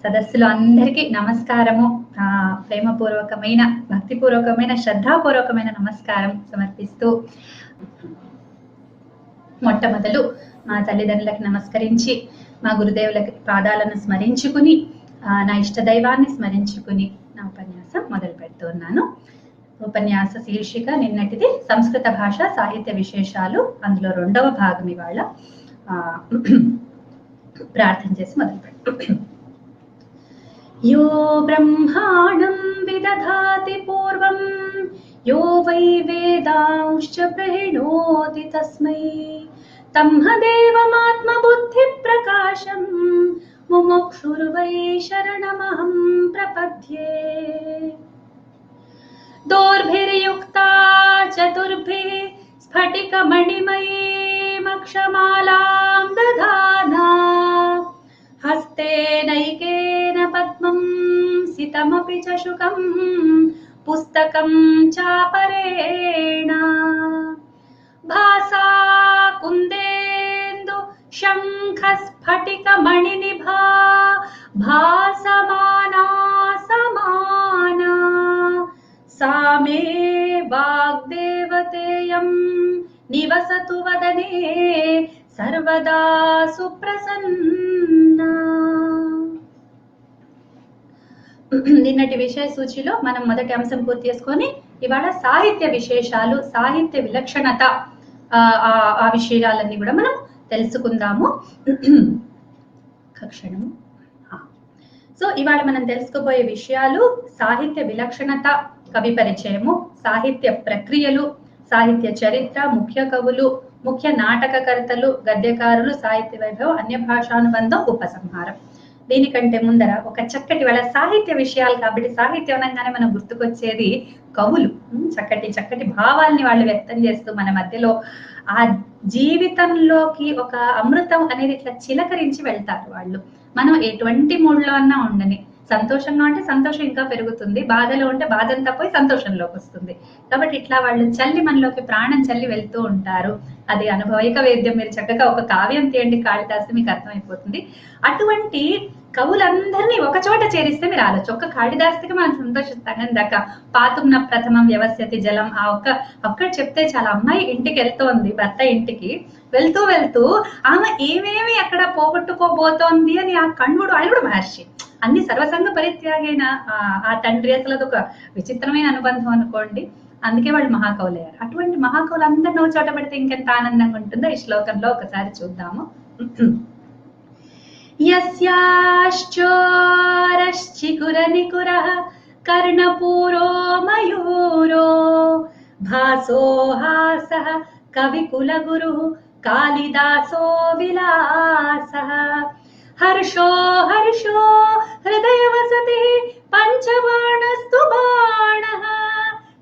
సదస్సులో అందరికీ నమస్కారము. ప్రేమపూర్వకమైన, భక్తిపూర్వకమైన, శ్రద్ధాపూర్వకమైన నమస్కారం సమర్పిస్తూ మొట్టమొదలు మా తల్లిదండ్రులకు నమస్కరించి, మా గురుదేవులకి పాదాలను స్మరించుకుని, నా ఇష్టదైవాన్ని స్మరించుకుని నా ఉపన్యాసం మొదలు పెడుతున్నాను. ఉపన్యాస శీర్షిక నిన్నటిది సంస్కృత భాష సాహిత్య విశేషాలు. అందులో 2వ భాగం ఇవాళ. ప్రార్థన చేసి మొదలు పెట్టు. यो ब्रह्माणं विदधाति पूर्वं यो वै वेदांश्च प्रणोति तस्मै तम्हदेवमात्मबुद्धिप्रकाशं मुमुक्षुर्वै शरणमहं प्रपद्ये। दोर्भिर्युक्ता चतुर्भिः स्फटिकमणिमयीमक्षमालां दधाना हस्तेनैकेन पद्मं सितमपि च शुकं पुस्तकं चापरेण भासा कुन्देन्दु शङ्खस्फटिकमणिनिभा भासमाना समाना सा मे वाग्देवतेयं निवसतु वदने सर्वदा సుప్రసన్నా. నిన్నటి విషయ సూచిలో మనం మొదటి అంశం పూర్తి చేసుకొని ఇవాళ సాహిత్య విశేషాలు, సాహిత్య విలక్షణత, ఆ విషయాలన్నీ కూడా మనం తెలుసుకుందాము. క్షణము. సో ఇవాళ మనం తెలుసుకోబోయే విషయాలు సాహిత్య విలక్షణత, కవి పరిచయము, సాహిత్య ప్రక్రియలు, సాహిత్య చరిత్ర, ముఖ్య కవులు, ముఖ్య నాటకకర్తలు, గద్యకారులు, సాహిత్య వైభవం, అన్య భాషానుబంధం, ఉపసంహారం. దీనికంటే ముందర ఒక చక్కటి వాళ్ళ సాహిత్య విషయాలు కాబట్టి సాహిత్యం అనగానే మనం గుర్తుకొచ్చేది కవులు. చక్కటి చక్కటి భావాల్ని వాళ్ళు వ్యక్తం చేస్తూ మన మధ్యలో ఆ జీవితంలోకి ఒక అమృతం అనేది ఇట్లా చిలకరించి వెళ్తారు వాళ్ళు. మనం ఎటువంటి మూడ్లో అన్నా ఉండని, సంతోషంగా ఉంటే సంతోషం ఇంకా పెరుగుతుంది, బాధలో ఉంటే బాధంతా పోయి సంతోషంలోకి వస్తుంది. కాబట్టి ఇట్లా వాళ్ళు చల్లి మనలోకి ప్రాణం చల్లి వెళ్తూ ఉంటారు. అది అనుభవిక వేద్యం. మీరు చక్కగా ఒక కావ్యం తీయండి కాళిదాసు, మీకు అర్థమైపోతుంది. అటువంటి కవులందరినీ ఒక చోట చేరిస్తే మీరు ఆలోచన, ఒక్క కాళిదాసుకి మనం సంతోషిస్తాం. దాక పాతుమ్న ప్రథమం వ్యవస్యతి జలం, ఆ ఒక్కటి చెప్తే చాలా. అమ్మాయి ఇంటికి వెళ్తోంది, భర్త ఇంటికి వెళ్తూ వెళ్తూ ఆమె ఏమేమి అక్కడ పోగొట్టుకోబోతోంది అని ఆ కణ్వుడు, ఆయన కూడా మహర్షి, అన్ని సర్వసంగ పరిత్యాగైన ఆ తండ్రి, అసలు అదొక విచిత్రమైన అనుబంధం అనుకోండి. అందుకే వాళ్ళు మహాకవులయ్యారు. అటువంటి మహాకవులందరినీ ఒక చోట పెడితే ఇంకెంత ఆనందంగా ఉంటుందో ఈ శ్లోకంలో ఒకసారి చూద్దాము. యస్యాశ్చోరశ్చికురనికురః కర్ణపూరో మయూరో భాసో హాసః కవికులగురుః కాళిదాసో విలాసః హర్షో హర్షో హృదయవసతి పంచబాణస్తు బాణః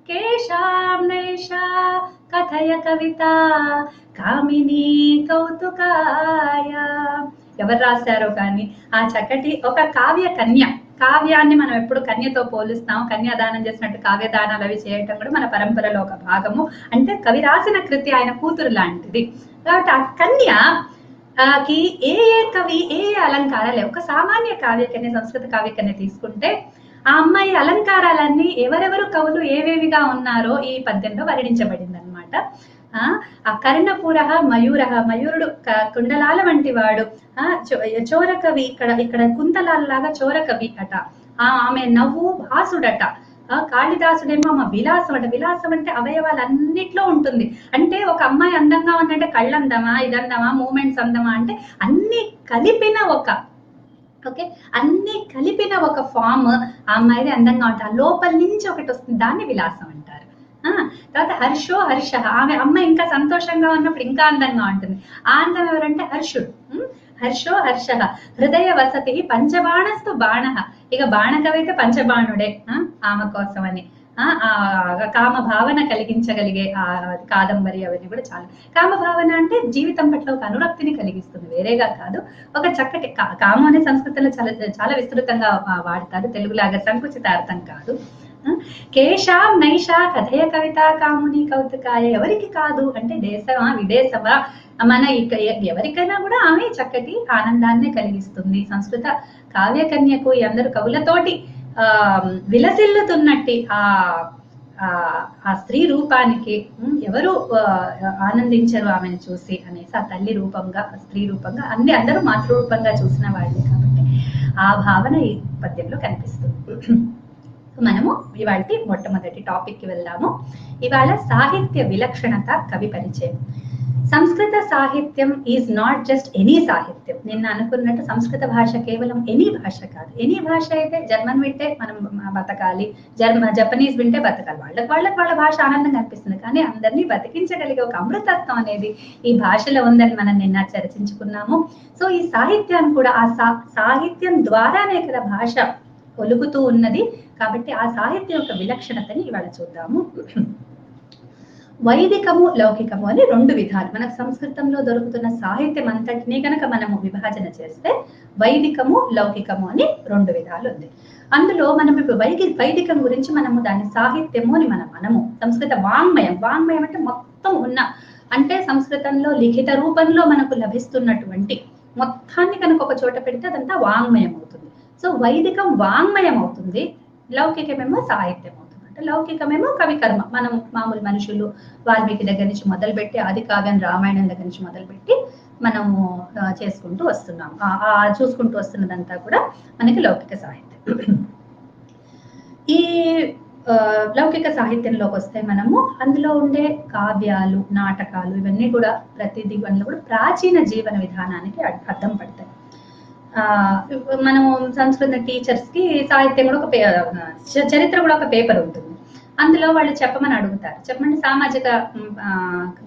కేశాం నైషా కథయ కవిత కామినీ కౌతుకాయ. ఎవరు రాశారో కానీ ఆ చక్కటి ఒక కావ్య కన్య. కావ్యాన్ని మనం ఎప్పుడు కన్యతో పోలుస్తాం. కన్యాదానం చేసినట్టు కావ్యదానాలు అవి చేయటం కూడా మన పరంపరలో ఒక భాగము. అంటే కవి రాసిన కృతి ఆయన కూతురు లాంటిది. కాబట్టి ఆ కన్య కి ఏ కవి ఏ అలంకారాలు, ఒక సామాన్య కావ్యకన్య, సంస్కృత కావ్యకన్య తీసుకుంటే ఆ అమ్మాయి అలంకారాలన్నీ ఎవరెవరు కవులు ఏవేవిగా ఉన్నారో ఈ పద్యంలో వర్ణించబడింది అనమాట. ఆ కర్ణపూర మయూర, మయూరుడు కుండలాల వంటి వాడు. చోరకవి, ఇక్కడ కుంతలాల్లాగా చోరకవి అట. ఆమె నవ్వు భాసుడట. కాళిదాసుడేమో ఆమె విలాసం అట. విలాసం అంటే అవయవాలన్నిట్లో ఉంటుంది. అంటే ఒక అమ్మాయి అందంగా ఉందంటే కళ్ళందమా, ఇదందమా, మూమెంట్స్ అందమా అంటే అన్ని కలిపిన అన్ని కలిపిన ఒక ఫామ్ ఆ అమ్మాయిది అందంగా ఉంటుంది. లోపల నుంచి ఒకటి వస్తుంది, దాన్ని విలాసం అంటారు. తర్వాత హర్షో హర్ష, ఆమె అమ్మాయి ఇంకా సంతోషంగా ఉన్నప్పుడు ఇంకా అందంగా ఉంటుంది. ఆ అందం ఎవరంటే హర్షుడు. హర్షో హర్ష హృదయ వసతి పంచబాణస్తు బాణః. ఇక బాణకవి అయితే పంచబాణుడే ఆమె కోసమని. కామ భావన కలిగించగలిగే ఆ కాదంబరి అవన్నీ కూడా చాలా. కామ భావన అంటే జీవితం పట్ల ఒక అనురక్తిని కలిగిస్తుంది, వేరేగా కాదు. ఒక చక్కటి కామం అనే సంస్కృతంలో చాలా చాలా విస్తృతంగా వాడతారు, తెలుగులాగా సంకుచిత అర్థం కాదు. కేశాం నైషా కథయ కవిత కాముని కౌతుకాయ. ఎవరికి కాదు అంటే దేశమా విదేశమా మన ఎవరికైనా కూడా ఆమె చక్కటి ఆనందాన్ని కలిగిస్తుంది. సంస్కృత కావ్యకన్యకు ఈ అందరు కవులతోటి విలసిల్లుతున్నట్టి ఆ స్త్రీ రూపానికి ఎవరు ఆనందించరు ఆమెను చూసి అనేసి, ఆ తల్లి రూపంగా, స్త్రీ రూపంగా, అందరూ మాతృరూపంగా చూసిన వాళ్ళే కాబట్టి ఆ భావన ఈ పద్యంలో కనిపిస్తుంది. మనము ఇవాళ మొట్టమొదటి టాపిక్ కి వెళ్దాము. ఇవాళ సాహిత్య విలక్షణత, కవి పరిచయం. సంస్కృత సాహిత్యం ఈజ్ నాట్ జస్ట్ ఎనీ సాహిత్యం. నిన్న అనుకున్నట్టు సంస్కృత భాష కేవలం ఎనీ భాష కాదు. ఎనీ భాష అయితే జర్మన్ వింటే మనం బతకాలి, జపనీస్ వింటే బతకాలి, వాళ్ళ భాష ఆనందంగా అనిపిస్తుంది. కానీ అందరినీ బతికించగలిగే ఒక అమృతత్వం అనేది ఈ భాషలో ఉందని మనం నిన్న చర్చించుకున్నాము. సో ఈ సాహిత్యాన్ని కూడా ఆ సాహిత్యం ద్వారానే కదా భాష ఒలుగుతూ ఉన్నది. కాబట్టి ఆ సాహిత్యం యొక్క విలక్షణతని ఇవాళ చూద్దాము. వైదికము, లౌకికము అని రెండు విధాలు. మనకు సంస్కృతంలో దొరుకుతున్న సాహిత్యం అంతటినీ కనుక మనము విభజన చేస్తే వైదికము, లౌకికము అని రెండు విధాలు ఉంది. అందులో మనం ఇప్పుడు వైదికం గురించి మనము దాని సాహిత్యము అని మనము సంస్కృత వాంగ్మయం అంటే మొత్తం ఉన్న, అంటే సంస్కృతంలో లిఖిత రూపంలో మనకు లభిస్తున్నటువంటి మొత్తాన్ని కనుక ఒక చోట పెడితే అదంతా వాంగ్మయం అవుతుంది. సో వైదికం వాంగ్మయం అవుతుంది, లౌకికమేమో సాహిత్యం అవుతుంది. అంటే లౌకికమేమో కవికర్మ, మనం మామూలు మనుషులు వాల్మీకి దగ్గర నుంచి మొదలుపెట్టి ఆది కావ్యం రామాయణం దగ్గర నుంచి మొదలుపెట్టి మనము చేసుకుంటూ వస్తున్నాం. చూసుకుంటూ వస్తున్నదంతా కూడా మనకి లౌకిక సాహిత్యం. ఈ లౌకిక సాహిత్యంలోకి వస్తే మనము అందులో ఉండే కావ్యాలు, నాటకాలు ఇవన్నీ కూడా ప్రతిదీ కూడా ప్రాచీన జీవన విధానానికి అర్థం పడతాయి. మనము సంస్కృత టీచర్స్ కి సాహిత్యం కూడా ఒక చరిత్ర కూడా ఒక పేపర్ ఉంటుంది. అందులో వాళ్ళు చెప్పమని అడుగుతారు, చెప్పండి సామాజిక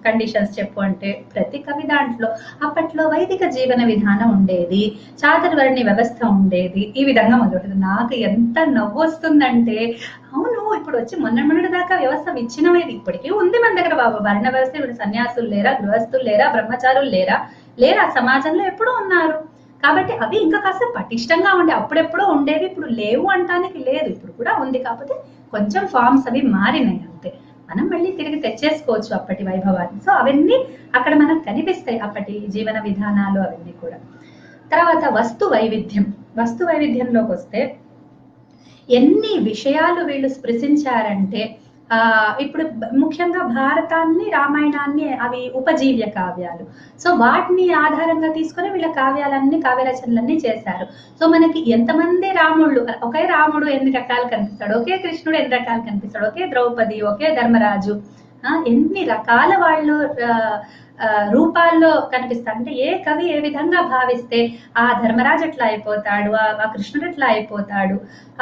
కండిషన్స్ చెప్పు అంటే ప్రతి కవి దాంట్లో అప్పట్లో వైదిక జీవన విధానం ఉండేది, చాతుర్వర్ణి వ్యవస్థ ఉండేది, ఈ విధంగా మొదలుపెడుతుంది. నాకు ఎంత నవ్వు వస్తుందంటే, అవును ఇప్పుడు వచ్చి మొన్నటి దాకా వ్యవస్థ విచ్ఛిన్నమైంది, ఇప్పటికీ ఉంది మన దగ్గర వర్ణ వ్యవస్థ. ఇప్పుడు సన్యాసులు లేరా, గృహస్థులు లేరా, బ్రహ్మచారులు లేరా సమాజంలో ఎప్పుడూ ఉన్నారు. కాబట్టి అవి ఇంకా కాస్త పటిష్టంగా ఉండే, అప్పుడెప్పుడో ఉండేవి, ఇప్పుడు లేవు అంటానికి లేదు, ఇప్పుడు కూడా ఉంది. కాకపోతే కొంచెం ఫార్మ్స్ అవి మారినాయి అంతే. మనం మళ్ళీ తిరిగి తెచ్చేసుకోవచ్చు అప్పటి వైభవాన్ని. సో అవన్నీ అక్కడ మనకు కనిపిస్తాయి, అప్పటి జీవన విధానాలు అవన్నీ కూడా. తర్వాత వస్తు వైవిధ్యంలోకి వస్తే ఎన్ని విషయాలు వీళ్ళు స్పృశించారంటే, ఇప్పుడు ముఖ్యంగా భారతాన్ని, రామాయణాన్ని అవి ఉపజీవ్య కావ్యాలు. సో వాటిని ఆధారంగా తీసుకొని వీళ్ళ కావ్య రచనలన్నీ చేశారు. సో మనకి ఎంతమంది రాముళ్ళు, ఒకే రాముడు ఎన్ని రకాలు కనిపిస్తాడు, ఒకే కృష్ణుడు ఎన్ని రకాలు కనిపిస్తాడు, ఒకే ద్రౌపది, ఒకే ధర్మరాజు, ఎన్ని రకాల వాళ్ళు రూపాల్లో కనిపిస్తారు. అంటే ఏ కవి ఏ విధంగా భావిస్తే ఆ ధర్మరాజు ఎట్లా అయిపోతాడు, ఆ కృష్ణుడు ఎట్లా అయిపోతాడు,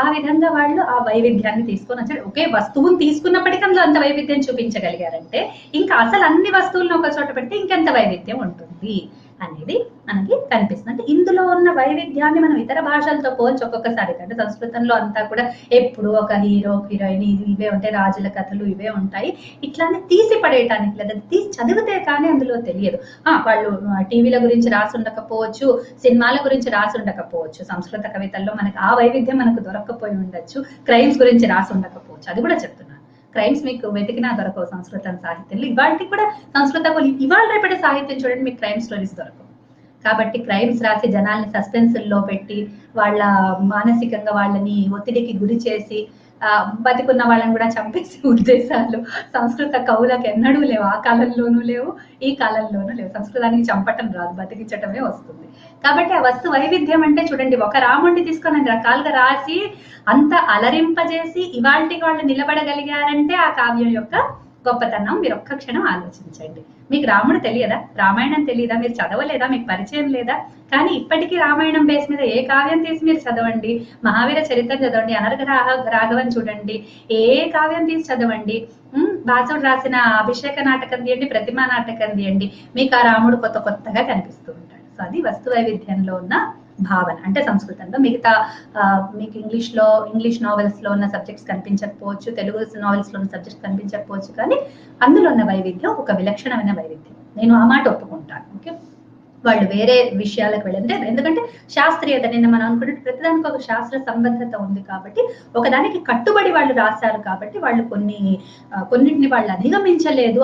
ఆ విధంగా వాళ్ళు ఆ వైవిధ్యాన్ని తీసుకొని వచ్చాడు. ఒకే వస్తువుని తీసుకున్నప్పటికీ అందులో అంత వైవిధ్యం చూపించగలిగారంటే ఇంకా అసలు అన్ని వస్తువులను ఒక చోట పెడితే ఇంకెంత వైవిధ్యం ఉంటుంది అనేది మనకి కనిపిస్తుంది. అంటే ఇందులో ఉన్న వైవిధ్యాన్ని మనం ఇతర భాషలతో పోల్చి ఒక్కొక్కసారి, అంటే సంస్కృతంలో అంతా కూడా ఎప్పుడు ఒక హీరో, హీరోయిన్ ఇవే ఉంటాయి, రాజుల కథలు ఇవే ఉంటాయి, ఇట్లానే తీసి పడేయటానికి లేదా తీసి చదివితే కానీ అందులో తెలియదు. వాళ్ళు టీవీల గురించి రాసి ఉండకపోవచ్చు, సినిమాల గురించి రాసి ఉండకపోవచ్చు, సంస్కృత కవితల్లో మనకి ఆ వైవిధ్యం మనకు దొరక్కపోయి ఉండొచ్చు, క్రైమ్స్ గురించి రాసి ఉండకపోవచ్చు, అది కూడా చెప్తున్నాను. క్రైమ్స్ మీకు వెతికినా దొరకవు సంస్కృతం సాహిత్యంలో. ఇవాళకి కూడా ఇవాళ రేపటి సాహిత్యం చూడండి, మీకు క్రైమ్ స్టోరీస్ దొరకవు. కాబట్టి క్రైమ్స్ రాసి జనాల్ని సస్పెన్స్ల్లో పెట్టి వాళ్ళ మానసికంగా వాళ్ళని ఒత్తిడికి గురి చేసి బతికున్న వాళ్ళని కూడా చంపేసే ఉద్దేశాలు సంస్కృత కవులకు ఎన్నడూ లేవు. ఆ కాలంలోనూ లేవు, ఈ కాలంలోనూ లేవు. సంస్కృతానికి చంపటం రాదు, బతికించటమే వస్తుంది. కాబట్టి ఆ వస్తు వైవిధ్యం అంటే చూడండి, ఒక రాముడిని తీసుకొని రకాలుగా రాసి అంత అలరింపజేసి ఇవాళకి వాళ్ళు నిలబడగలిగారంటే ఆ కావ్యం యొక్క గొప్పతనం. మీరు ఒక్క క్షణం ఆలోచించండి. మీకు రాముడు తెలియదా, రామాయణం తెలియదా, మీరు చదవలేదా, మీకు పరిచయం లేదా? కానీ ఇప్పటికీ రామాయణం బేస్ మీద ఏ కావ్యం తీసి మీరు చదవండి, మహావీర చరిత్రం చదవండి, అనర్ఘ రాఘవన్ చూడండి, ఏ కావ్యం తీసి చదవండి, బాసుడు రాసిన అభిషేక నాటకం తీయండి, ప్రతిమా నాటకం తీయండి, మీకు ఆ రాముడు కొత్తగా కనిపిస్తూ ఉంటాడు. సో అది వస్తు వైవిధ్యంలో ఉన్న భావన. అంటే సంస్కృతంలో మిగతా మీకు ఇంగ్లీష్ నావెల్స్ లో ఉన్న సబ్జెక్ట్స్ కనిపించకపోవచ్చు, తెలుగు నావెల్స్ లో ఉన్న సబ్జెక్ట్స్ కనిపించకపోవచ్చు, కానీ అందులో ఉన్న వైవిధ్యం ఒక విలక్షణమైన వైవిధ్యం. నేను ఆ మాట ఒప్పుకుంటాను. ఓకే, వాళ్ళు వేరే విషయాలకు వెళ్ళంటే, ఎందుకంటే శాస్త్రీయత నిన్న మనం అనుకున్నట్టు ప్రతిదానికి ఒక శాస్త్ర సంబద్ధత ఉంది కాబట్టి ఒకదానికి కట్టుబడి వాళ్ళు రాశారు కాబట్టి వాళ్ళు కొన్నిటిని వాళ్ళు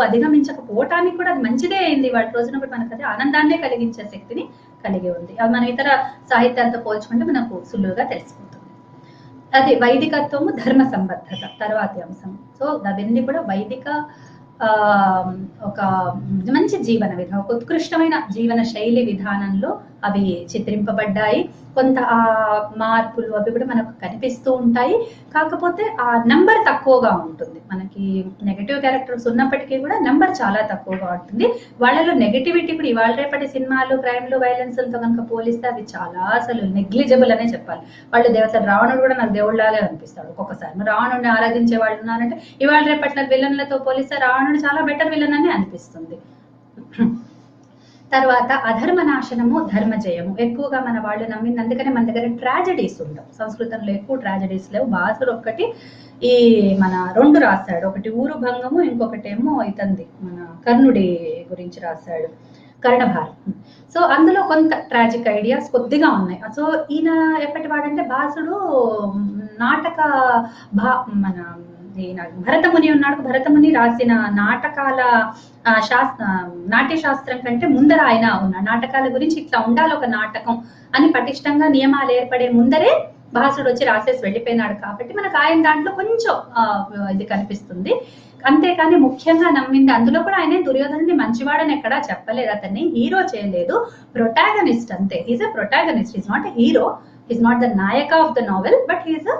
అధిగమించకపోవటానికి కూడా అది మంచిదే అయింది. వాళ్ళ రోజున కూడా మనకు అది ఆనందాన్నే కలిగించే శక్తిని కలిగి ఉంది. అది మన ఇతర సాహిత్యాలతో పోల్చుకుంటే మనకు సులువుగా తెలిసిపోతుంది. అది వైదికత్వము, ధర్మ సంబద్ధత తర్వాతి అంశం. సో అవన్నీ కూడా వైదిక ఒక మంచి జీవన విధానం, ఒక ఉత్కృష్టమైన జీవన శైలి విధానంలో అవి చిత్రింపబడ్డాయి. కొంత ఆ మార్పులు అవి కూడా మనకు కనిపిస్తూ ఉంటాయి. కాకపోతే ఆ నంబర్ తక్కువగా ఉంటుంది. మనకి నెగటివ్ క్యారెక్టర్స్ ఉన్నప్పటికీ కూడా నంబర్ చాలా తక్కువగా ఉంటుంది. వాళ్ళలో నెగటివిటీ కూడా ఇవాళ రేపటి సినిమాలు, క్రైమ్లు, వైలెన్స్లతో కనుక పోలిస్తే అవి చాలా అసలు నెగ్లిజిబుల్ అనే చెప్పాలి. వాళ్ళు దేవతలు, రావణుడు కూడా నాకు దేవుళ్ళలాగే అనిపిస్తాడు ఒక్కొక్కసారి. రావణుడిని ఆరాధించే వాళ్ళు ఉన్నారంటే ఇవాళ రేపటి విలన్లతో పోలిస్తే రావణుడు చాలా బెటర్ విలన్ అని అనిపిస్తుంది. తర్వాత అధర్మ నాశనము, ధర్మ జయము. ఎక్కువగా మన వాళ్ళు నమ్మింది. అందుకనే మన దగ్గర ట్రాజడీస్ ఉండవు. సంస్కృతంలో ఎక్కువ ట్రాజడీస్ లేవు. భాసుడు ఒక్కటి ఈ మన 2 రాశాడు. ఒకటి ఊరు భంగము, ఇంకొకటేమో ఇతంది మన కర్ణుడి గురించి రాశాడు, కర్ణభారం. సో అందులో కొంత ట్రాజిక్ ఐడియాస్ కొద్దిగా ఉన్నాయి. సో ఈయన ఎప్పటి వాడంటే భాసుడు నాటక మన భరతముని ఉన్నాడు. భరతముని రాసిన నాటకాల నాట్య శాస్త్రం కంటే ముందర ఆయన ఉన్నాడు. నాటకాల గురించి ఇట్లా ఉండాలి ఒక నాటకం అని పటిష్టంగా నియమాలు ఏర్పడే ముందరే భాసుడు వచ్చి రాసేసి వెళ్ళిపోయినాడు. కాబట్టి మనకు ఆయన దాంట్లో కొంచెం ఇది కనిపిస్తుంది. అంతేకాని ముఖ్యంగా నమ్మింది అందులో కూడా ఆయన దుర్యోధనుడిని మంచివాడని ఎక్కడా చెప్పలేదు. అతన్ని హీరో చేయలేదు, ప్రొటాగనిస్ట్ అంతే. Is a protagonist, is not a hero, is not the nayaka of the novel, but is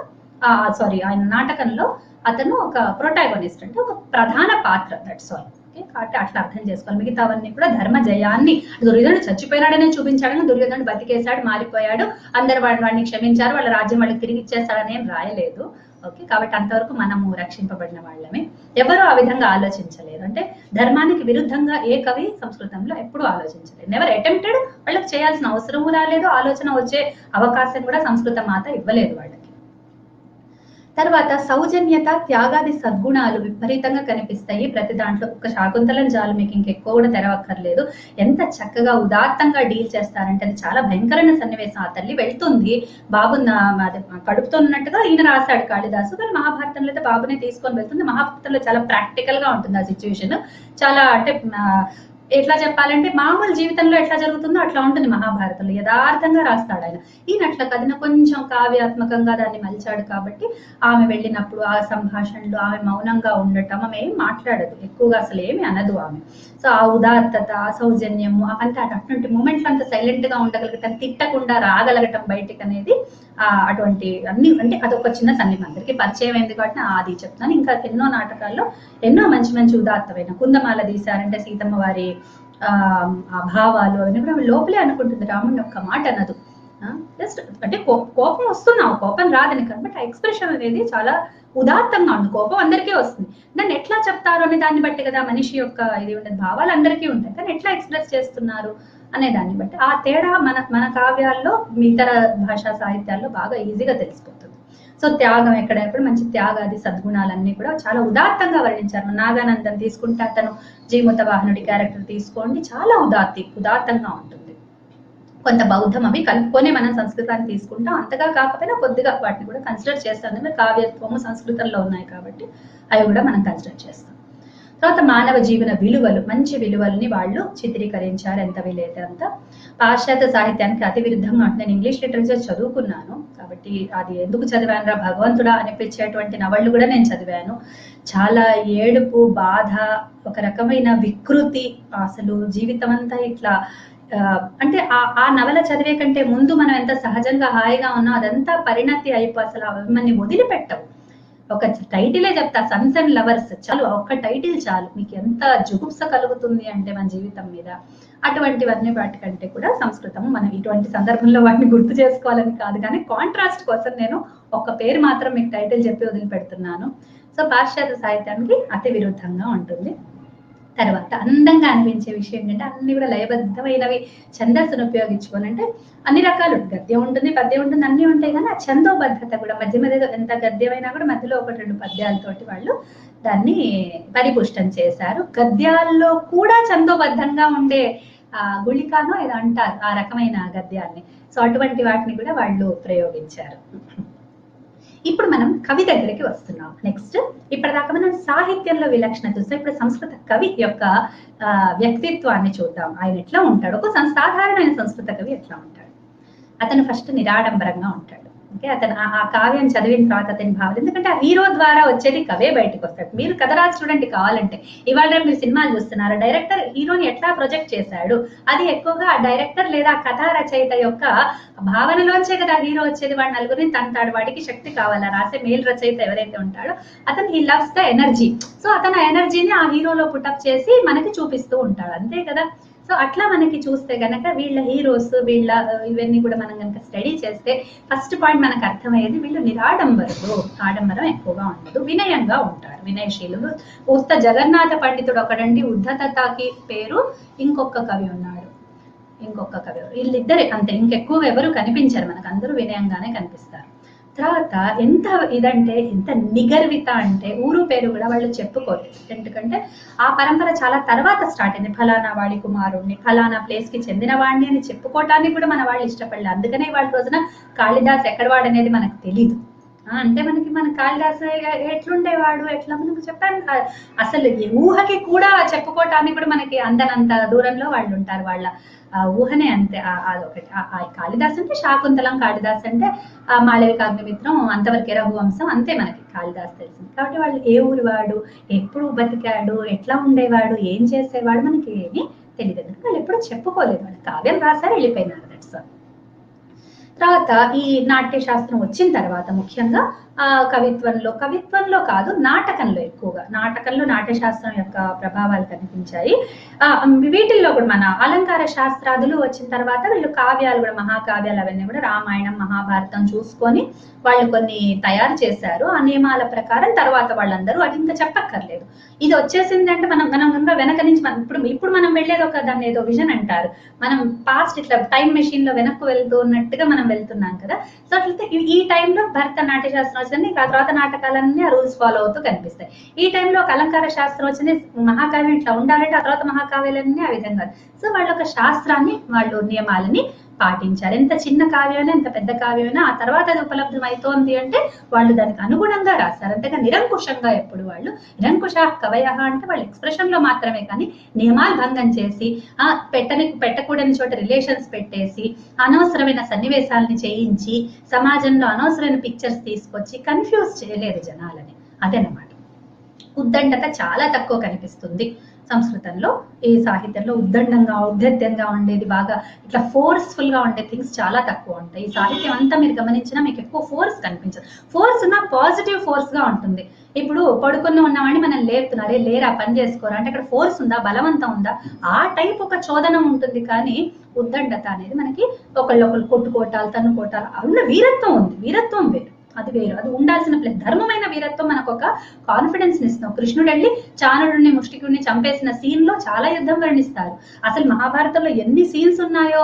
ఆయన నాటకంలో అతను ఒక ప్రొటాగనిస్ట్, అంటే ఒక ప్రధాన పాత్ర. That's all. ఓకే, కాబట్టి అట్లా అర్థం చేసుకోవాలి. మిగతావన్నీ కూడా ధర్మ జయాన్ని, దుర్యోధనుడు చచ్చిపోయినాడనే చూపించాడని, దుర్యోధనుడు బతికేశాడు, మారిపోయాడు, అందరు వాడిని క్షమించారు, వాళ్ళ రాజ్యం వాళ్ళకి తిరిగి ఇచ్చేస్తాడని ఏం రాయలేదు. ఓకే, కాబట్టి అంతవరకు మనము రక్షింపబడిన వాళ్ళమే. ఎవరు ఆ విధంగా ఆలోచించలేరు. అంటే ధర్మానికి విరుద్ధంగా ఏ కవి సంస్కృతంలో ఎప్పుడూ ఆలోచించలేదు. Never attempted. వాళ్ళకి చేయాల్సిన అవసరము రాలేదు, ఆలోచన వచ్చే అవకాశం కూడా సంస్కృత మాత ఇవ్వలేదు వాళ్ళకి. తర్వాత సౌజన్యత, త్యాగాది సద్గుణాలు విపరీతంగా కనిపిస్తాయి ప్రతి దాంట్లో. ఒక శాకుంతలం చాలు, మీకు ఇంకెక్కువ కూడా తెరవక్కర్లేదు. ఎంత చక్కగా ఉదాత్తంగా డీల్ చేస్తారంటే అది చాలా భయంకరమైన సన్నివేశం. ఆ తల్లి వెళ్తుంది, బాబు కడుపుతో ఉన్నట్టుగా ఈయన రాశాడు కాళిదాసు, కానీ మహాభారతంలో అయితే బాబునే తీసుకొని వెళ్తుంది. మహాభారతంలో చాలా ప్రాక్టికల్ గా ఉంటుంది ఆ సిచ్యువేషన్. చాలా అంటే ఎట్లా చెప్పాలంటే మామూలు జీవితంలో ఎట్లా జరుగుతుందో అట్లా ఉంటుంది మహాభారతంలో. యథార్థంగా రాస్తాడు ఆయన. ఈయన అట్లా కథన కొంచెం కావ్యాత్మకంగా దాన్ని మలిచాడు కాబట్టి ఆమె వెళ్ళినప్పుడు ఆ సంభాషణలు, ఆమె మౌనంగా ఉండటం, ఆమె ఏం మాట్లాడదు ఎక్కువగా, అసలు ఏమి అనదు ఆమె. సో ఆ ఉదాత్తత, ఆ సౌజన్యము, అంటే అటువంటి మూమెంట్లో అంత సైలెంట్ గా ఉండగలగటం, తిట్టకుండా రాగలగటం బయటికి అనేది అటువంటి అన్ని, అంటే అదొక చిన్న సన్నివేశం అందరికీ పరిచయం అయింది కాబట్టి అది చెప్తాను. ఇంకా ఎన్నో నాటకాల్లో ఎన్నో మంచి మంచి ఉదాత్తమైన కుందమాల తీశారంటే సీతమ్మ వారి ఆ భావాలు అవన్నీ కూడా లోపలే అనుకుంటుంది. రాముడిని ఒక్క మాట అనదు. జస్ట్ అంటే కోపం వస్తున్నావు, కోపం రాదని కాదు, బట్ ఆ ఎక్స్ప్రెషన్ అనేది చాలా ఉదాత్తంగా ఉంది. కోపం అందరికీ వస్తుంది, దాన్ని ఎట్లా చెప్తారు అనే దాన్ని బట్టి కదా మనిషి యొక్క ఇది ఉండేది. భావాలు అందరికీ ఉంటాయి, కానీ ఎట్లా ఎక్స్ప్రెస్ చేస్తున్నారు అనే దాన్ని బట్టి ఆ తేడా మన కావ్యాల్లో, ఇతర భాషా సాహిత్యాల్లో బాగా ఈజీగా తెలిసిపోతుంది. సో త్యాగం ఎక్కడెక్కడ మంచి త్యాగాది సద్గుణాలన్నీ కూడా చాలా ఉదాత్తంగా వర్ణించారు. నాగానందం తీసుకుంటే అతను జీమూత వాహనుడి క్యారెక్టర్ తీసుకోండి, చాలా ఉదాత్తంగా ఉంటుంది. కొంత బౌద్ధం అవి కలుపుకొని మనం సంస్కృతాన్ని తీసుకుంటాం, అంతగా కాకపోయినా కొద్దిగా వాటిని కూడా కన్సిడర్ చేస్తాం. కావ్యత్వము సంస్కృతంలో ఉన్నాయి కాబట్టి అవి కూడా మనం కన్సిడర్ చేస్తాం. తర్వాత మానవ జీవన విలువలు, మంచి విలువల్ని వాళ్ళు చిత్రీకరించారు ఎంత వీలైతే అంత. పాశ్చాత్య సాహిత్యానికి అతి విరుద్ధంగా ఉంటుంది. నేను ఇంగ్లీష్ లిటరేచర్ చదువుకున్నాను కాబట్టి అది ఎందుకు చదివాను రా భగవంతుడా అనిపించేటువంటి నవళ్ళు కూడా నేను చదివాను. చాలా ఏడుపు, బాధ, ఒక రకమైన వికృతి, అసలు జీవితం అంతా ఇట్లా అంటే ఆ నవల చదివే కంటే ముందు మనం ఎంత సహజంగా హాయిగా ఉన్నా అదంతా పరిణతి అయిపోయి అసలు మనని వదిలిపెట్టవు. ఒక టైటిలే చెప్తా, సన్స్ అండ్ లవర్స్ చాలు, ఒక్క టైటిల్ చాలు, మీకు ఎంత జుగుప్స కలుగుతుంది అంటే మన జీవితం మీద. అటువంటివన్నీ వాటికంటే కూడా సంస్కృతము మనం ఇటువంటి సందర్భంలో వాటిని గుర్తు చేసుకోవాలని కాదు, కానీ కాంట్రాస్ట్ కోసం నేను ఒక పేరు మాత్రం మీకు టైటిల్ చెప్పి వదిలిపెడుతున్నాను. సో పాశ్చాత్య సాహిత్యానికి అతి విరుద్ధంగా ఉంటుంది. తర్వాత అందంగా అనిపించే విషయం ఏంటంటే అన్ని కూడా లయబద్ధమైనవి, ఛందస్సును ఉపయోగించుకొని, అంటే అన్ని రకాలు గద్యం ఉంటుంది, పద్యం ఉంటుంది, అన్ని ఉంటాయి, కానీ ఆ ఛందోబద్ధత కూడా మధ్య మధ్య ఎంత గద్యమైనా కూడా మధ్యలో 1-2 పద్యాలతోటి వాళ్ళు దాన్ని పరిపుష్టం చేశారు. గద్యాల్లో కూడా ఛందోబద్ధంగా ఉండే గుళికానో ఏదో అంటారు ఆ రకమైన గద్యాన్ని. సో అటువంటి వాటిని కూడా వాళ్ళు ప్రయోగించారు. ఇప్పుడు మనం కవి దగ్గరికి వస్తున్నాం. నెక్స్ట్ ఇప్పటిదాకా మనం సాహిత్యంలో విలక్షణ చూస్తాం. ఇప్పుడు సంస్కృత కవి యొక్క వ్యక్తిత్వాన్ని చూద్దాం. ఆయన ఎట్లా ఉంటాడు, ఒక సాధారణమైన సంస్కృత కవి ఎట్లా ఉంటాడు. అతను ఫస్ట్ నిరాడంబరంగా ఉంటాడు. ఓకే, అతను ఆ కావ్యం చదివిన తర్వాత అతని భావాలు, ఎందుకంటే ఆ హీరో ద్వారా వచ్చేది కవే బయటకు వస్తాడు. మీరు కథ రాసి చూడండి కావాలంటే, ఇవాళ రేపు మీరు సినిమాలు చూస్తున్నారు, డైరెక్టర్ హీరోని ఎట్లా ప్రొజెక్ట్ చేశాడు, అది ఎక్కువగా ఆ డైరెక్టర్ లేదా కథా రచయిత యొక్క భావనలోంచే కదా హీరో వచ్చేది. వాడు నలుగురిని తంటాడు, వాడికి శక్తి కావాలా, రాసే మేల్ రచయిత ఎవరైతే ఉంటాడో అతను he loves the energy. So అతను ఆ ఎనర్జీని ఆ హీరోలో పుటప్ చేసి మనకి చూపిస్తూ ఉంటాడు, అంతే కదా. సో అట్లా మనకి చూస్తే గనక వీళ్ళ హీరోస్ వీళ్ళ ఇవన్నీ కూడా మనం కనుక స్టడీ చేస్తే ఫస్ట్ పాయింట్ మనకు అర్థమయ్యేది, వీళ్ళు నిరాడంబరులు, ఆడంబరం ఎక్కువగా ఉండదు, వినయంగా ఉంటారు, వినయశీలులు. ఉత్త జగన్నాథ పండితుడు ఒకడండి, ఉద్ధతకి పేరు ఇంకొక కవి ఉన్నాడు, వీళ్ళిద్దరే అంతే, ఇంకెక్కువగా ఎవరు కనిపించారు మనకు, అందరూ వినయంగానే కనిపిస్తారు. తర్వాత ఎంత ఇదంటే ఎంత నిగర్విత అంటే ఊరు పేరు కూడా వాళ్ళు చెప్పుకోలేదు, ఎందుకంటే ఆ పరంపర చాలా తర్వాత స్టార్ట్ అయింది. ఫలానా వాడి కుమారుణ్ణి, ఫలానా ప్లేస్ కి చెందిన వాడిని అని చెప్పుకోవటానికి కూడా మన వాళ్ళు ఇష్టపడలేదు. అందుకనే వాళ్ళ రోజున కాళిదాస్ ఎక్కడ వాడనేది మనకు తెలీదు. అంటే మన కాళిదాసు ఎట్లుండేవాడు, ఎట్లా మనకు చెప్పాను, అసలు ఊహకి కూడా చెప్పుకోవటానికి కూడా మనకి అందనంత దూరంలో వాళ్ళు ఉంటారు. వాళ్ళ ఊహనే అంతే. అదొకటి. కాళిదాస్ అంటే శాకుంతలం, కాళిదాస్ అంటే మాళవికాగ్నిమిత్రం, అంతవరకే రఘువంశం, అంతే మనకి కాళిదాస్ తెలిసింది. కాబట్టి వాళ్ళు ఏ ఊరు వాడు, ఎప్పుడు బతికాడు, ఎట్లా ఉండేవాడు, ఏం చేసేవాడు మనకి ఏమీ తెలియదు. ఎందుకంటే వాళ్ళు ఎప్పుడు చెప్పుకోలేదు, వాళ్ళు కావ్యం రాశారు వెళ్ళిపోయినారు, దట్స్ ఆల్. తర్వాత ఈ నాట్య శాస్త్రం వచ్చిన తర్వాత ముఖ్యంగా కవిత్వంలో కాదు, నాటకంలో ఎక్కువగా, నాటకంలో నాట్యశాస్త్రం యొక్క ప్రభావాలు కనిపించాయి. వీటిల్లో కూడా మన అలంకార శాస్త్రాదులు వచ్చిన తర్వాత వీళ్ళు కావ్యాలు కూడా, మహాకావ్యాలు అవన్నీ కూడా రామాయణం మహాభారతం చూసుకొని వాళ్ళు కొన్ని తయారు చేశారు. ఆ నియమాల ప్రకారం తర్వాత వాళ్ళందరూ అది ఇంకా చెప్పక్కర్లేదు, ఇది వచ్చేసింది అంటే మనం వెనక నుంచి ఇప్పుడు మనం వెళ్ళేది ఒక దాన్ని ఏదో విజన్ అంటారు, మనం పాస్ట్ ఇట్లా టైం మెషిన్ లో వెనక్కు వెళ్తూ ఉన్నట్టుగా మనం వెళ్తున్నాం కదా. సో అట్లయితే ఈ టైంలో భరత నాట్య శాస్త్రం వచ్చింది, ఆ తర్వాత నాటకాలన్నీ ఆ రూల్స్ ఫాలో అవుతూ కనిపిస్తాయి. ఈ టైంలో ఒక అలంకార శాస్త్రం వచ్చింది, మహాకావ్యం ఇట్లా ఉండాలంటే ఆ తర్వాత మహాకావ్యాలన్నీ ఆ విధంగా. సో వాళ్ళ ఒక శాస్త్రాన్ని, వాళ్ళు నియమాలని పాటించారు. ఎంత చిన్న కావ్యమైనా ఎంత పెద్ద కావ్యమైనా ఆ తర్వాత అది ఉపలబ్ధం అవుతోంది అంటే వాళ్ళు దానికి అనుగుణంగా రాశారు, అంతేగా నిరంకుశంగా. ఎప్పుడు వాళ్ళు నిరంకుశ కవయ అంటే వాళ్ళు ఎక్స్ప్రెషన్ లో మాత్రమే, కానీ నియమాలు భంగం చేసి పెట్టకూడని చోట రిలేషన్స్ పెట్టేసి అనవసరమైన సన్నివేశాలని చేయించి సమాజంలో అనవసరమైన పిక్చర్స్ తీసుకొచ్చి కన్ఫ్యూజ్ చేయలేదు జనాలని, అదనమాట. ఉద్దండత చాలా తక్కువ కనిపిస్తుంది సంస్కృతంలో. ఈ సాహిత్యంలో ఉద్దండంగా ఔద్ధత్యంగా ఉండేది, బాగా ఇట్లా ఫోర్స్ఫుల్ గా ఉండే థింగ్స్ చాలా తక్కువ ఉంటాయి. ఈ సాహిత్యం అంతా మీరు గమనించినా మీకు ఎక్కువ ఫోర్స్ కనిపించదు. ఫోర్స్ ఉన్న పాజిటివ్ ఫోర్స్ గా ఉంటుంది. ఇప్పుడు పడుకున్న ఉన్నవాడిని మనం లేపుతున్నారే, లేరా పని చేసుకోరా అంటే అక్కడ ఫోర్స్ ఉందా, బలవంతం ఉందా, ఆ టైప్ ఒక చోదనం ఉంటుంది. కానీ ఉద్దండత అనేది మనకి ఒకళ్ళొకళ్ళు కొట్టుకోటాలు, తన్నుకోటాలు, అన్న వీరత్వం ఉంది, వీరత్వం వేరు, అది వేరు, అది ఉండాల్సిన ప్లేస్. ధర్మమైన వీరత్వం మనకు ఒక కాన్ఫిడెన్స్ ఇస్తాం. కృష్ణుడు వెళ్ళి చాణుడిని ముష్టికుడిని చంపేసిన సీన్ లో చాలా యుద్ధం వర్ణిస్తారు. అసలు మహాభారతంలో ఎన్ని సీన్స్ ఉన్నాయో,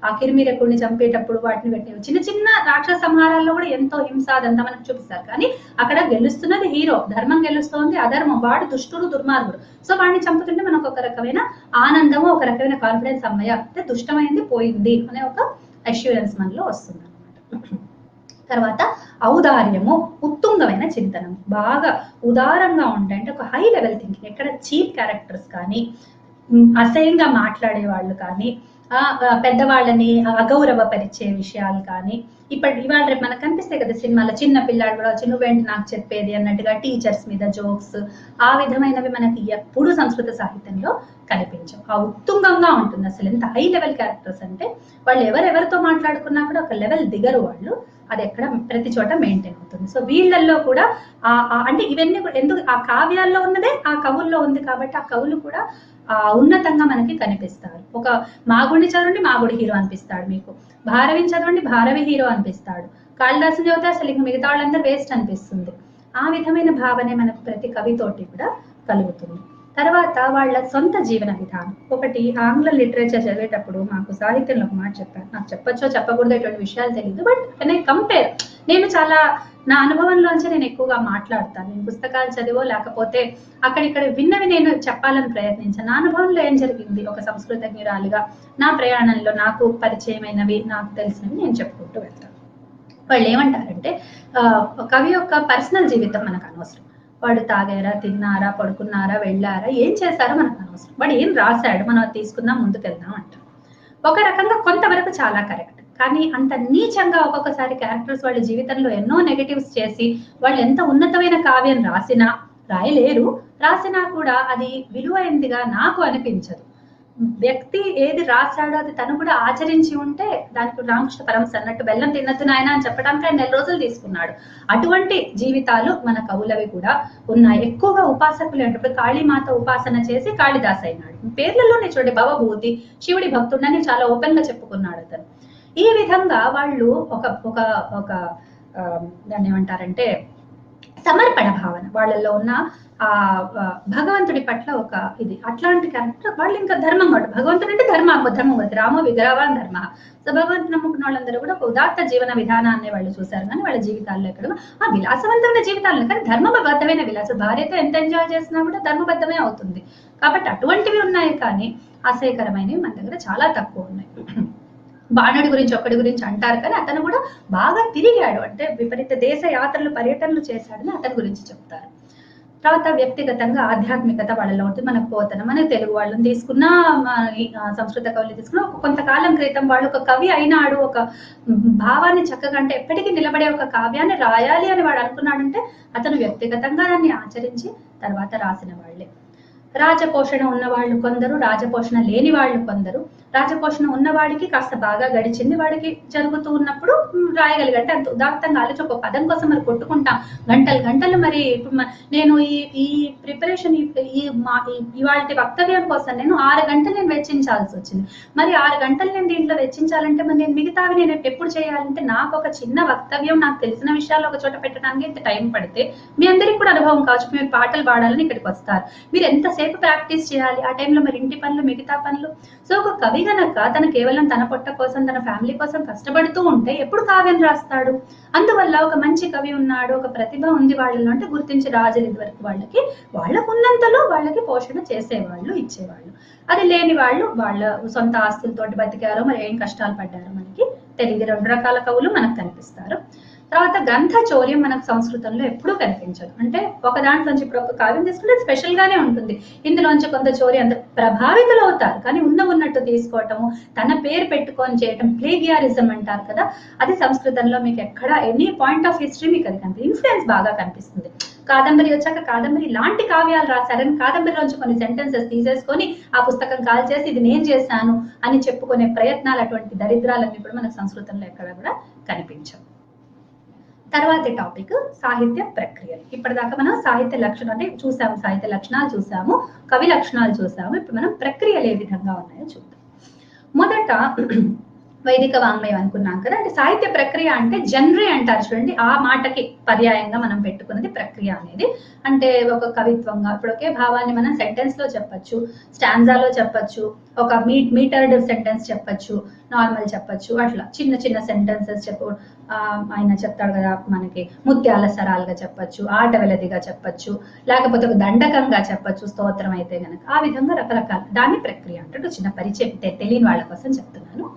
ఆ కిరిమిరకుడిని చంపేటప్పుడు వాటిని పెట్టిన చిన్న చిన్న రాక్షస సంహారాల్లో కూడా ఎంతో హింస అదంతా మనకు చూపిస్తారు. కానీ అక్కడ గెలుస్తున్నది హీరో, ధర్మం గెలుస్తోంది అధర్మం, వాడు దుష్టుడు దుర్మార్గుడు. సో వాడిని చంపుతుంటే మనకు ఒక రకమైన ఆనందము, ఒక రకమైన కాన్ఫిడెన్స్, అమ్మయ్య అంటే దుష్టమైంది పోయింది అనే ఒక అష్యూరెన్స్ మనలో వస్తుంది అనమాట. తర్వాత ఔదార్యము, ఉత్తుంగమైన చింతనం, బాగా ఉదారంగా ఉంటాయి, అంటే ఒక హై లెవెల్ థింకింగ్. ఎక్కడ చీప్ క్యారెక్టర్స్ కానీ, అసహ్యంగా మాట్లాడే వాళ్ళు కానీ, పెద్దవాళ్ళని అగౌరవపరిచే విషయాలు కానీ, ఇవాళ రేపు మనకు కనిపిస్తాయి కదా సినిమాలో, చిన్న పిల్లాడు కూడా వచ్చి నువ్వేంటి నాకు చెప్పేది అన్నట్టుగా టీచర్స్ మీద జోక్స్, ఆ విధమైనవి మనకి ఎప్పుడు సంస్కృత సాహిత్యంలో కనిపించవు. ఆ ఉత్తుంగంగా ఉంటుంది. అసలు ఎంత హై లెవెల్ క్యారెక్టర్స్ అంటే వాళ్ళు ఎవరెవరితో మాట్లాడుకున్నా కూడా ఒక లెవెల్ దిగరు వాళ్ళు, అది ఎక్కడ ప్రతి చోట మెయింటైన్ అవుతుంది. సో వీళ్ళల్లో కూడా అంటే ఇవన్నీ ఎందుకు ఆ కావ్యాల్లో ఉన్నదే ఆ కవుల్లో ఉంది కాబట్టి ఆ కవులు కూడా ఉన్నతంగా మనకి కనిపిస్తారు. ఒక మాగుడిని చదవండి, మాగుడి హీరో అనిపిస్తాడు మీకు, భారవిని చదవండి, భారవి హీరో అనిపిస్తాడు, కాళిదాసుని చదివితే అసలు ఇంక మిగతా వాళ్ళందరూ వేస్ట్ అనిపిస్తుంది. ఆ విధమైన భావనే మనకు ప్రతి కవితోటి కూడా కలుగుతుంది. తర్వాత వాళ్ళ సొంత జీవన విధానం. ఒకటి ఆంగ్ల లిటరేచర్ చదివేటప్పుడు మాకు సాహిత్యంలో ఒక మాట చెప్పారు, నాకు చెప్పచ్చో చెప్పకూడదు ఇటువంటి విషయాలు తెలియదు, బట్ కెన్ ఐ కంపేర్, నేను చాలా నా అనుభవంలోంచి నేను ఎక్కువగా మాట్లాడతాను. నేను పుస్తకాలు చదివో లేకపోతే అక్కడిక్కడ విన్నవి నేను చెప్పాలని ప్రయత్నించాను. నా అనుభవంలో ఏం జరిగింది ఒక సంస్కృతజ్ఞురాలిగా నా ప్రయాణంలో నాకు పరిచయమైనవి, నాకు తెలిసినవి నేను చెప్పుకుంటూ వెళ్తాను. వాళ్ళు ఏమంటారంటే కవి యొక్క పర్సనల్ జీవితం మనకు అనవసరం. వాడు తాగారా, తిన్నారా, పడుకున్నారా, వెళ్ళారా, ఏం చేశారో మనకు అనవసరం. వాడు ఏం రాశాడు మనం అది తీసుకుందాం, ముందుకెళ్దాం అంటారు. ఒక రకంగా కొంతవరకు చాలా కరెక్ట్. కానీ అంత నీచంగా ఒక్కొక్కసారి క్యారెక్టర్స్ వాళ్ళ జీవితంలో ఎన్నో నెగటివ్స్ చేసి వాళ్ళు ఎంత ఉన్నతమైన కావ్యం రాసినా, రాయలేరు, రాసినా కూడా అది విలువైందిగా నాకు అనిపించదు. వ్యక్తి ఏది రాశాడో అది తను కూడా ఆచరించి ఉంటే, దానికి రామకృష్ణ పరమహంస అన్నట్టు బెల్లం తిన్నట్టు నాయన అని చెప్పడానికి ఆయన 4 రోజులు తీసుకున్నాడు. అటువంటి జీవితాలు మన కవులవి కూడా ఉన్నాయి. ఎక్కువగా ఉపాసకులు అంటే ఇప్పుడు కాళీమాత ఉపాసన చేసి కాళిదాస్ అయినాడు. పేర్లలోనే చూడండి, భవభూతి, శివుడి భక్తుడని చాలా ఓపెన్ గా చెప్పుకున్నాడు అతను. ఈ విధంగా వాళ్ళు ఒక ఒక ఒక దాన్ని ఏమంటారంటే సమర్పణ భావన వాళ్ళల్లో ఉన్న ఆ భగవంతుడి పట్ల ఒక ఇది, అట్లాంటి క్యారెక్టర్ వాళ్ళు. ఇంకా ధర్మం వాడు, భగవంతుడు అంటే ధర్మవతి రామో విగ్రహవాన్ ధర్మ. సో భగవంతుడు నమ్ముకున్న వాళ్ళందరూ కూడా ఒక ఉదాత్త జీవన విధానాన్ని వాళ్ళు చూశారు. కానీ వాళ్ళ జీవితాల్లో ఎక్కడ ఆ విలాసవంతమైన జీవితాలను, కానీ ధర్మబద్ధమైన విలాసం, భార్యతో ఎంత ఎంజాయ్ చేసినా కూడా ధర్మబద్ధమే అవుతుంది. కాబట్టి అటువంటివి ఉన్నాయి, కానీ ఆశయకరమైనవి మన దగ్గర చాలా తక్కువ ఉన్నాయి. బాణుడి గురించి ఒక్కడి గురించి అంటారు, కానీ అతను కూడా బాగా తిరిగాడు, అంటే విపరీత దేశ యాత్రలు, పర్యటనలు చేశాడని అతని గురించి చెప్తారు. తర్వాత వ్యక్తిగతంగా ఆధ్యాత్మికత వాళ్ళలో ఉంటుంది. మనకు పోతన, మన తెలుగు వాళ్ళని తీసుకున్నా, సంస్కృత కవులు తీసుకున్నా, కొంతకాలం క్రితం వాళ్ళు ఒక కవి అయినాడు, ఒక భావాన్ని చక్కగా అంటే ఎప్పటికీ నిలబడే ఒక కావ్యాన్ని రాయాలి అని వాడు అనుకున్నాడంటే అతను వ్యక్తిగతంగా దాన్ని ఆచరించి తర్వాత రాసిన వాళ్ళే. రాజపోషణ ఉన్నవాళ్ళు కొందరు, రాజపోషణ లేని వాళ్ళు కొందరు. రాజపోషణ ఉన్నవాడికి కాస్త బాగా గడిచింది, వాడికి జరుగుతూ ఉన్నప్పుడు రాయగలిగంటే అంత ఉదాత్తంగా ఆలోచి ఒక పదం కోసం మరి కొట్టుకుంటాం గంటలు గంటలు. మరి నేను ఈ ప్రిపరేషన్ ఇవాళ వక్తవ్యం కోసం నేను 6 గంటలు నేను వెచ్చించాల్సి వచ్చింది. మరి 6 గంటలు నేను దీంట్లో వెచ్చించాలంటే మరి నేను మిగతావి నేను ఎప్పుడు చేయాలంటే, నాకు ఒక చిన్న వక్తవ్యం నాకు తెలిసిన విషయాలు ఒక చోట పెట్టడానికి ఇంత టైం పడితే, మీ అందరికీ కూడా అనుభవం కావచ్చు, మీరు పాటలు పాడాలని ఇక్కడికి వస్తారు, మీరు ఎంతసేపు ప్రాక్టీస్ చేయాలి, ఆ టైంలో మరి ఇంటి పనులు, మిగతా పనులు. సో ఒక కవి గనక తను కేవలం తన పొట్ట కోసం, తన ఫ్యామిలీ కోసం కష్టపడుతూ ఉంటే ఎప్పుడు కావ్యం రాస్తాడు? అందువల్ల ఒక మంచి కవి ఉన్నాడు, ఒక ప్రతిభ ఉంది వాళ్ళలో అంటే గుర్తించి రాజులు ఇదివరకు వాళ్ళకి వాళ్ళకున్నంతలో వాళ్ళకి పోషణ చేసేవాళ్ళు, ఇచ్చేవాళ్ళు. అది లేని వాళ్ళు వాళ్ళ సొంత ఆస్తులతోటి బతికారో మరి ఏం కష్టాలు పడ్డారో మనకి తెలియదు. 2 రకాల కవులు మనకు కనిపిస్తారు. తర్వాత గ్రంథ చౌర్యం మనకు సంస్కృతంలో ఎప్పుడూ కనిపించదు. అంటే ఒక దాంట్లోంచి ఇప్పుడు ఒక కావ్యం తీసుకుంటే స్పెషల్ గానే ఉంటుంది, ఇందులోంచి కొంత చౌర్యం అంత ప్రభావితులు అవుతారు, కానీ ఉన్నట్టు తీసుకోవటము, తన పేరు పెట్టుకొని చేయటం, ప్లేగియారిజం అంటారు కదా, అది సంస్కృతంలో మీకు ఎక్కడ ఎనీ పాయింట్ ఆఫ్ హిస్టరీ మీకు అది కనిపిస్తుంది. ఇన్ఫ్లుయెన్స్ బాగా కనిపిస్తుంది. కాదంబరి వచ్చాక కాదంబరి లాంటి కావ్యాలు రాశారని కాదంబరిలోంచి కొన్ని సెంటెన్సెస్ తీసేసుకొని ఆ పుస్తకం కాల్ చేసి ఇది నేను చేశాను అని చెప్పుకునే ప్రయత్నాలు, అటువంటి దరిద్రాలన్నీ కూడా మనకు సంస్కృతంలో ఎక్కడ కూడా కనిపించవు. తర్వాతి టాపిక్ సాహిత్య ప్రక్రియలు. ఇప్పటిదాకా మనం సాహిత్య లక్షణాలు అంటే చూసాము, సాహిత్య లక్షణాలు చూసాము, కవి లక్షణాలు చూసాము. ఇప్పుడు మనం ప్రక్రియలు ఏ విధంగా ఉన్నాయో చూద్దాం. మొదట వైదిక వాంగ్మయం అనుకున్నాం కదా, అంటే సాహిత్య ప్రక్రియ అంటే జనరీ అంటారు చూడండి, ఆ మాటకి పర్యాయంగా మనం పెట్టుకున్నది ప్రక్రియ అనేది. అంటే ఒక కవిత్వంగా ఇప్పుడు ఒకే భావాన్ని మనం సెంటెన్స్ లో చెప్పచ్చు, స్టాంజాలో చెప్పచ్చు, ఒక మీటర్డ్ సెంటెన్స్ చెప్పచ్చు, నార్మల్ చెప్పచ్చు, అట్లా చిన్న చిన్న సెంటెన్సెస్ ఆయన చెప్తాడు కదా మనకి, ముత్యాల సరాలుగా చెప్పచ్చు, ఆట వెలదిగా చెప్పచ్చు, లేకపోతే ఒక దండకంగా చెప్పచ్చు, స్తోత్రం అయితే గనక. ఆ విధంగా రకరకాల దాన్ని ప్రక్రియ అంటే చిన్న పరిచయం తెలియని వాళ్ళ కోసం చెప్తున్నాను.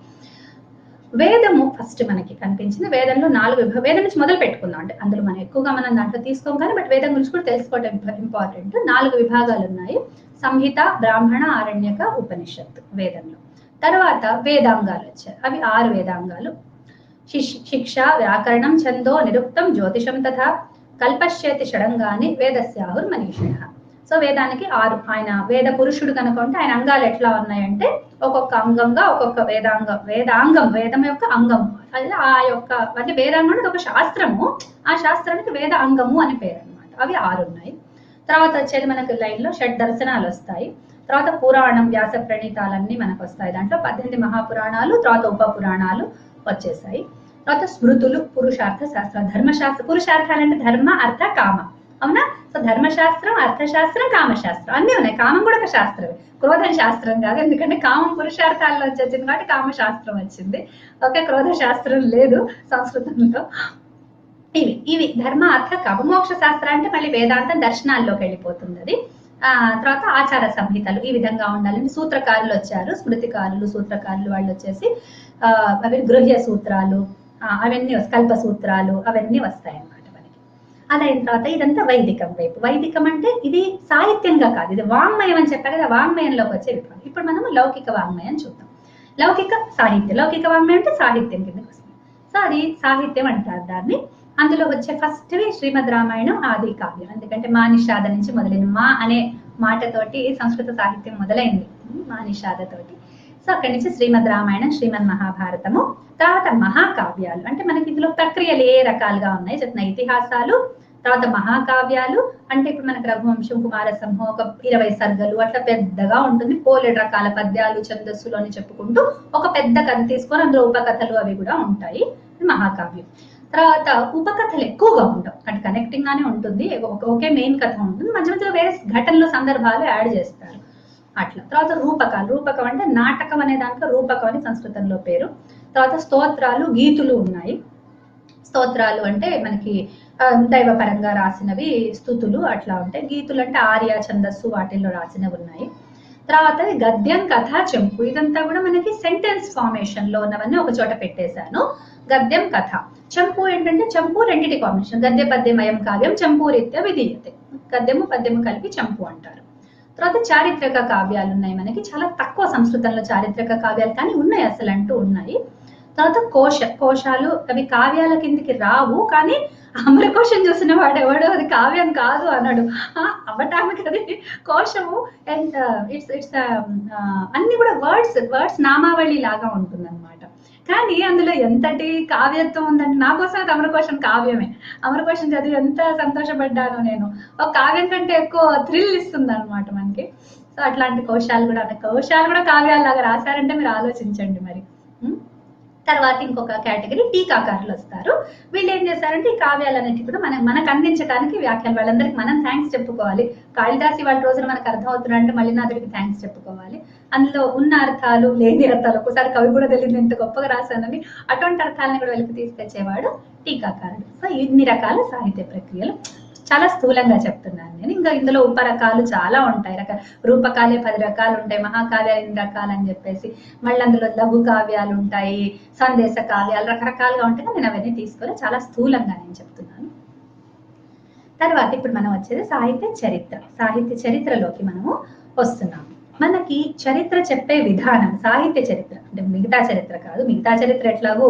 వేదము ఫస్ట్ మనకి కనిపించింది. వేదంలో 4 వేదం నుంచి మొదలు పెట్టుకుందాం, అంటే అందులో మనం ఎక్కువగా మనం దాంట్లో తీసుకోం కానీ బట్ వేదం గురించి కూడా తెలుసుకోవడం ఇంపార్టెంట్. 4 విభాగాలు ఉన్నాయి: సంహిత, బ్రాహ్మణ, ఆరణ్యక, ఉపనిషత్తు వేదంలో. తర్వాత వేదాంగాలు వచ్చాయి, అవి 6 వేదాంగాలు: శిక్ష, వ్యాకరణం, ఛందో, నిరుక్తం, జ్యోతిషం తథా కల్పశ్చేతి షడంగాని వేదస్యాహుర్ మనీషిణః. సో వేదానికి 6. ఆయన వేద పురుషుడు కనుక ఉంటే ఆయన అంగాలు ఎట్లా ఉన్నాయంటే ఒక్కొక్క అంగంగా ఒక్కొక్క వేదాంగం వేదం యొక్క అంగం, అది ఆ యొక్క అంటే వేదాంగం అనేది ఒక శాస్త్రము, ఆ శాస్త్రానికి వేద అంగము అని పేరు అనమాట. అవి 6 ఉన్నాయి. తర్వాత వచ్చేది మనకు లైన్లో షడ్ దర్శనాలు వస్తాయి. తర్వాత పురాణం, వ్యాస ప్రణీతాలన్నీ మనకు వస్తాయి. దాంట్లో 18 మహాపురాణాలు, తర్వాత ఉప పురాణాలు వచ్చేసాయి. తర్వాత స్మృతులు, పురుషార్థ శాస్త్రం, ధర్మశాస్త్రం. పురుషార్థాలంటే ధర్మ, అర్థ, కామ, అవునా? సో ధర్మశాస్త్రం, అర్థశాస్త్రం, కామశాస్త్రం అన్నీ ఉన్నాయి. కామం కూడా ఒక శాస్త్రమే, క్రోధం శాస్త్రం కాదు, ఎందుకంటే కామం పురుషార్థాల్లో వచ్చింది కాబట్టి కామశాస్త్రం వచ్చింది. ఓకే, క్రోధ శాస్త్రం లేదు సంస్కృతంలో. ఇవి ధర్మ అర్థ కామ మోక్ష శాస్త్రం అంటే మళ్ళీ వేదాంతం దర్శనాల్లోకి వెళ్ళిపోతుంది అది. తర్వాత ఆచార సంహితలు ఈ విధంగా ఉండాలని సూత్రకారులు వచ్చారు, స్మృతికారులు సూత్రకారులు వాళ్ళు వచ్చేసి అవి గృహ్య సూత్రాలు అవన్నీ కల్ప సూత్రాలు అవన్నీ వస్తాయి అన్నమాట మనకి. అదైన తర్వాత ఇదంతా వైదికం వైపు. వైదికం అంటే ఇది సాహిత్యంగా కాదు, ఇది వాంగ్మయం అని చెప్పారు కదా, వాంగ్మయంలోకి వచ్చే విభాగం. ఇప్పుడు మనం లౌకిక వాంగ్మయం చూద్దాం. లౌకిక సాహిత్యం, లౌకిక వాంగ్మయం అంటే సాహిత్యం కిందకి వస్తుంది. సో అది సాహిత్యం అంటారు దాన్ని. అందులో వచ్చే ఫస్ట్ శ్రీమద్ రామాయణం ఆది కావ్యం, ఎందుకంటే మా నిషాద నుంచి మొదలైంది. మా అనే మాటతోటి సంస్కృత సాహిత్యం మొదలైంది, మా నిషాదతోటి. సో అక్కడి నుంచి శ్రీమద్ రామాయణం, శ్రీమద్ మహాభారతము, తర్వాత మహాకావ్యాలు. అంటే మనకి ఇందులో ప్రక్రియలు ఏ రకాలుగా ఉన్నాయి చెప్తున్నా. ఇతిహాసాలు, తర్వాత మహాకావ్యాలు అంటే ఇప్పుడు మనకు రఘువంశం, కుమార సంభవం ఒక 20 సర్గలు అట్లా పెద్దగా ఉంటుంది. 7 రకాల పద్యాలు ఛందస్సులు అని చెప్పుకుంటూ ఒక పెద్ద కథ తీసుకొని అందులో ఉపకథలు అవి కూడా ఉంటాయి, మహాకావ్యం. తర్వాత ఉపకథలు ఎక్కువగా ఉండవు, అంటే కనెక్టింగ్ గానే ఉంటుంది, ఒకే మెయిన్ కథ ఉంటుంది, మధ్య మధ్యలో వేరే ఘటనలు సందర్భాలు యాడ్ చేస్తారు అట్లా. తర్వాత రూపకాలు, రూపకం అంటే నాటకం అనే దాంట్లో రూపకం అని సంస్కృతంలో పేరు. తర్వాత స్తోత్రాలు, గీతులు ఉన్నాయి. స్తోత్రాలు అంటే మనకి దైవపరంగా రాసినవి, స్తుతులు అట్లా ఉంటాయి. గీతులు అంటే ఆర్య ఛందస్సు వాటిల్లో రాసినవి ఉన్నాయి. తర్వాత గద్యం, కథ, చెంపు ఇదంతా కూడా మనకి సెంటెన్స్ ఫార్మేషన్ లో ఉన్నవన్నీ ఒక చోట పెట్టేశాను. గద్యం, కథ. చెంపు ఏంటంటే చెంపు రెండింటి కాంబినేషన్, గద్య పద్యమయం కావ్యం చంపూరిత్య విధీయతే. గద్యము పద్యము కలిపి చెంపు అంటారు. తర్వాత చారిత్రక కావ్యాలు ఉన్నాయి మనకి, చాలా తక్కువ సంస్కృతంలో చారిత్రక కావ్యాలు కానీ ఉన్నాయి, అసలు అంటూ ఉన్నాయి. తర్వాత కోశాలు, అవి కావ్యాల కిందికి రావు, కానీ అమరకోశం చూసిన వాడు ఎవడు అది కావ్యం కాదు అన్నాడు. అవటానికి అది కోశము అండ్ ఇట్స్ అన్ని కూడా వర్డ్స్ నామావళి లాగా ఉంటుంది అనమాట. కానీ అందులో ఎంతటి కావ్యత్వం ఉందంటే, నా కోసం అది అమరకోశం కావ్యమే. అమరకోశం చదివి ఎంత సంతోషపడ్డాను నేను. ఒక కావ్యం కంటే ఎక్కువ థ్రిల్ ఇస్తుంది అనమాట మనకి. సో అట్లాంటి కోశాలు కూడా కావ్యాలాగా రాశారంటే మీరు ఆలోచించండి మరి. తర్వాత ఇంకొక కేటగిరీ టీకాకారులు వస్తారు. వీళ్ళు ఏం చేశారంటే ఈ కావ్యాలన్నిటి కూడా మనకు అందించడానికి వ్యాఖ్యలు, వాళ్ళందరికీ మనం థ్యాంక్స్ చెప్పుకోవాలి. కాళిదాసి వాళ్ళ రోజున మనకు అర్థం అవుతున్నారంటే మల్లినాథుడికి థ్యాంక్స్ చెప్పుకోవాలి. అందులో ఉన్న అర్థాలు, లేని అర్థాలు, ఒక్కోసారి కవి కూడా తెలియదు ఎంత గొప్పగా రాశానని, అటువంటి అర్థాలను కూడా వెలికి తీసుకొచ్చేవాడు టీకాకారుడు. సో ఇన్ని రకాల సాహిత్య ప్రక్రియలు చాలా స్థూలంగా చెప్తున్నాను నేను. ఇంకా ఇందులో ఉపరకాలు చాలా ఉంటాయి, రూపకాలే 10 రకాలు ఉంటాయి, మహాకావ్యాలు 8 రకాలు అని చెప్పేసి. మళ్ళీ అందులో లఘు కావ్యాలు ఉంటాయి, సందేశ కావ్యాలు, రకరకాలుగా ఉంటాయి. నేను అవన్నీ తీసుకొని చాలా స్థూలంగా నేను చెప్తున్నాను. తర్వాత ఇప్పుడు మనం వచ్చేది సాహిత్య చరిత్ర. సాహిత్య చరిత్రలోకి మనము వస్తున్నాము. మనకి చరిత్ర చెప్పే విధానం, సాహిత్య చరిత్ర అంటే మిగతా చరిత్ర కాదు. మిగతా చరిత్ర ఎట్లాగో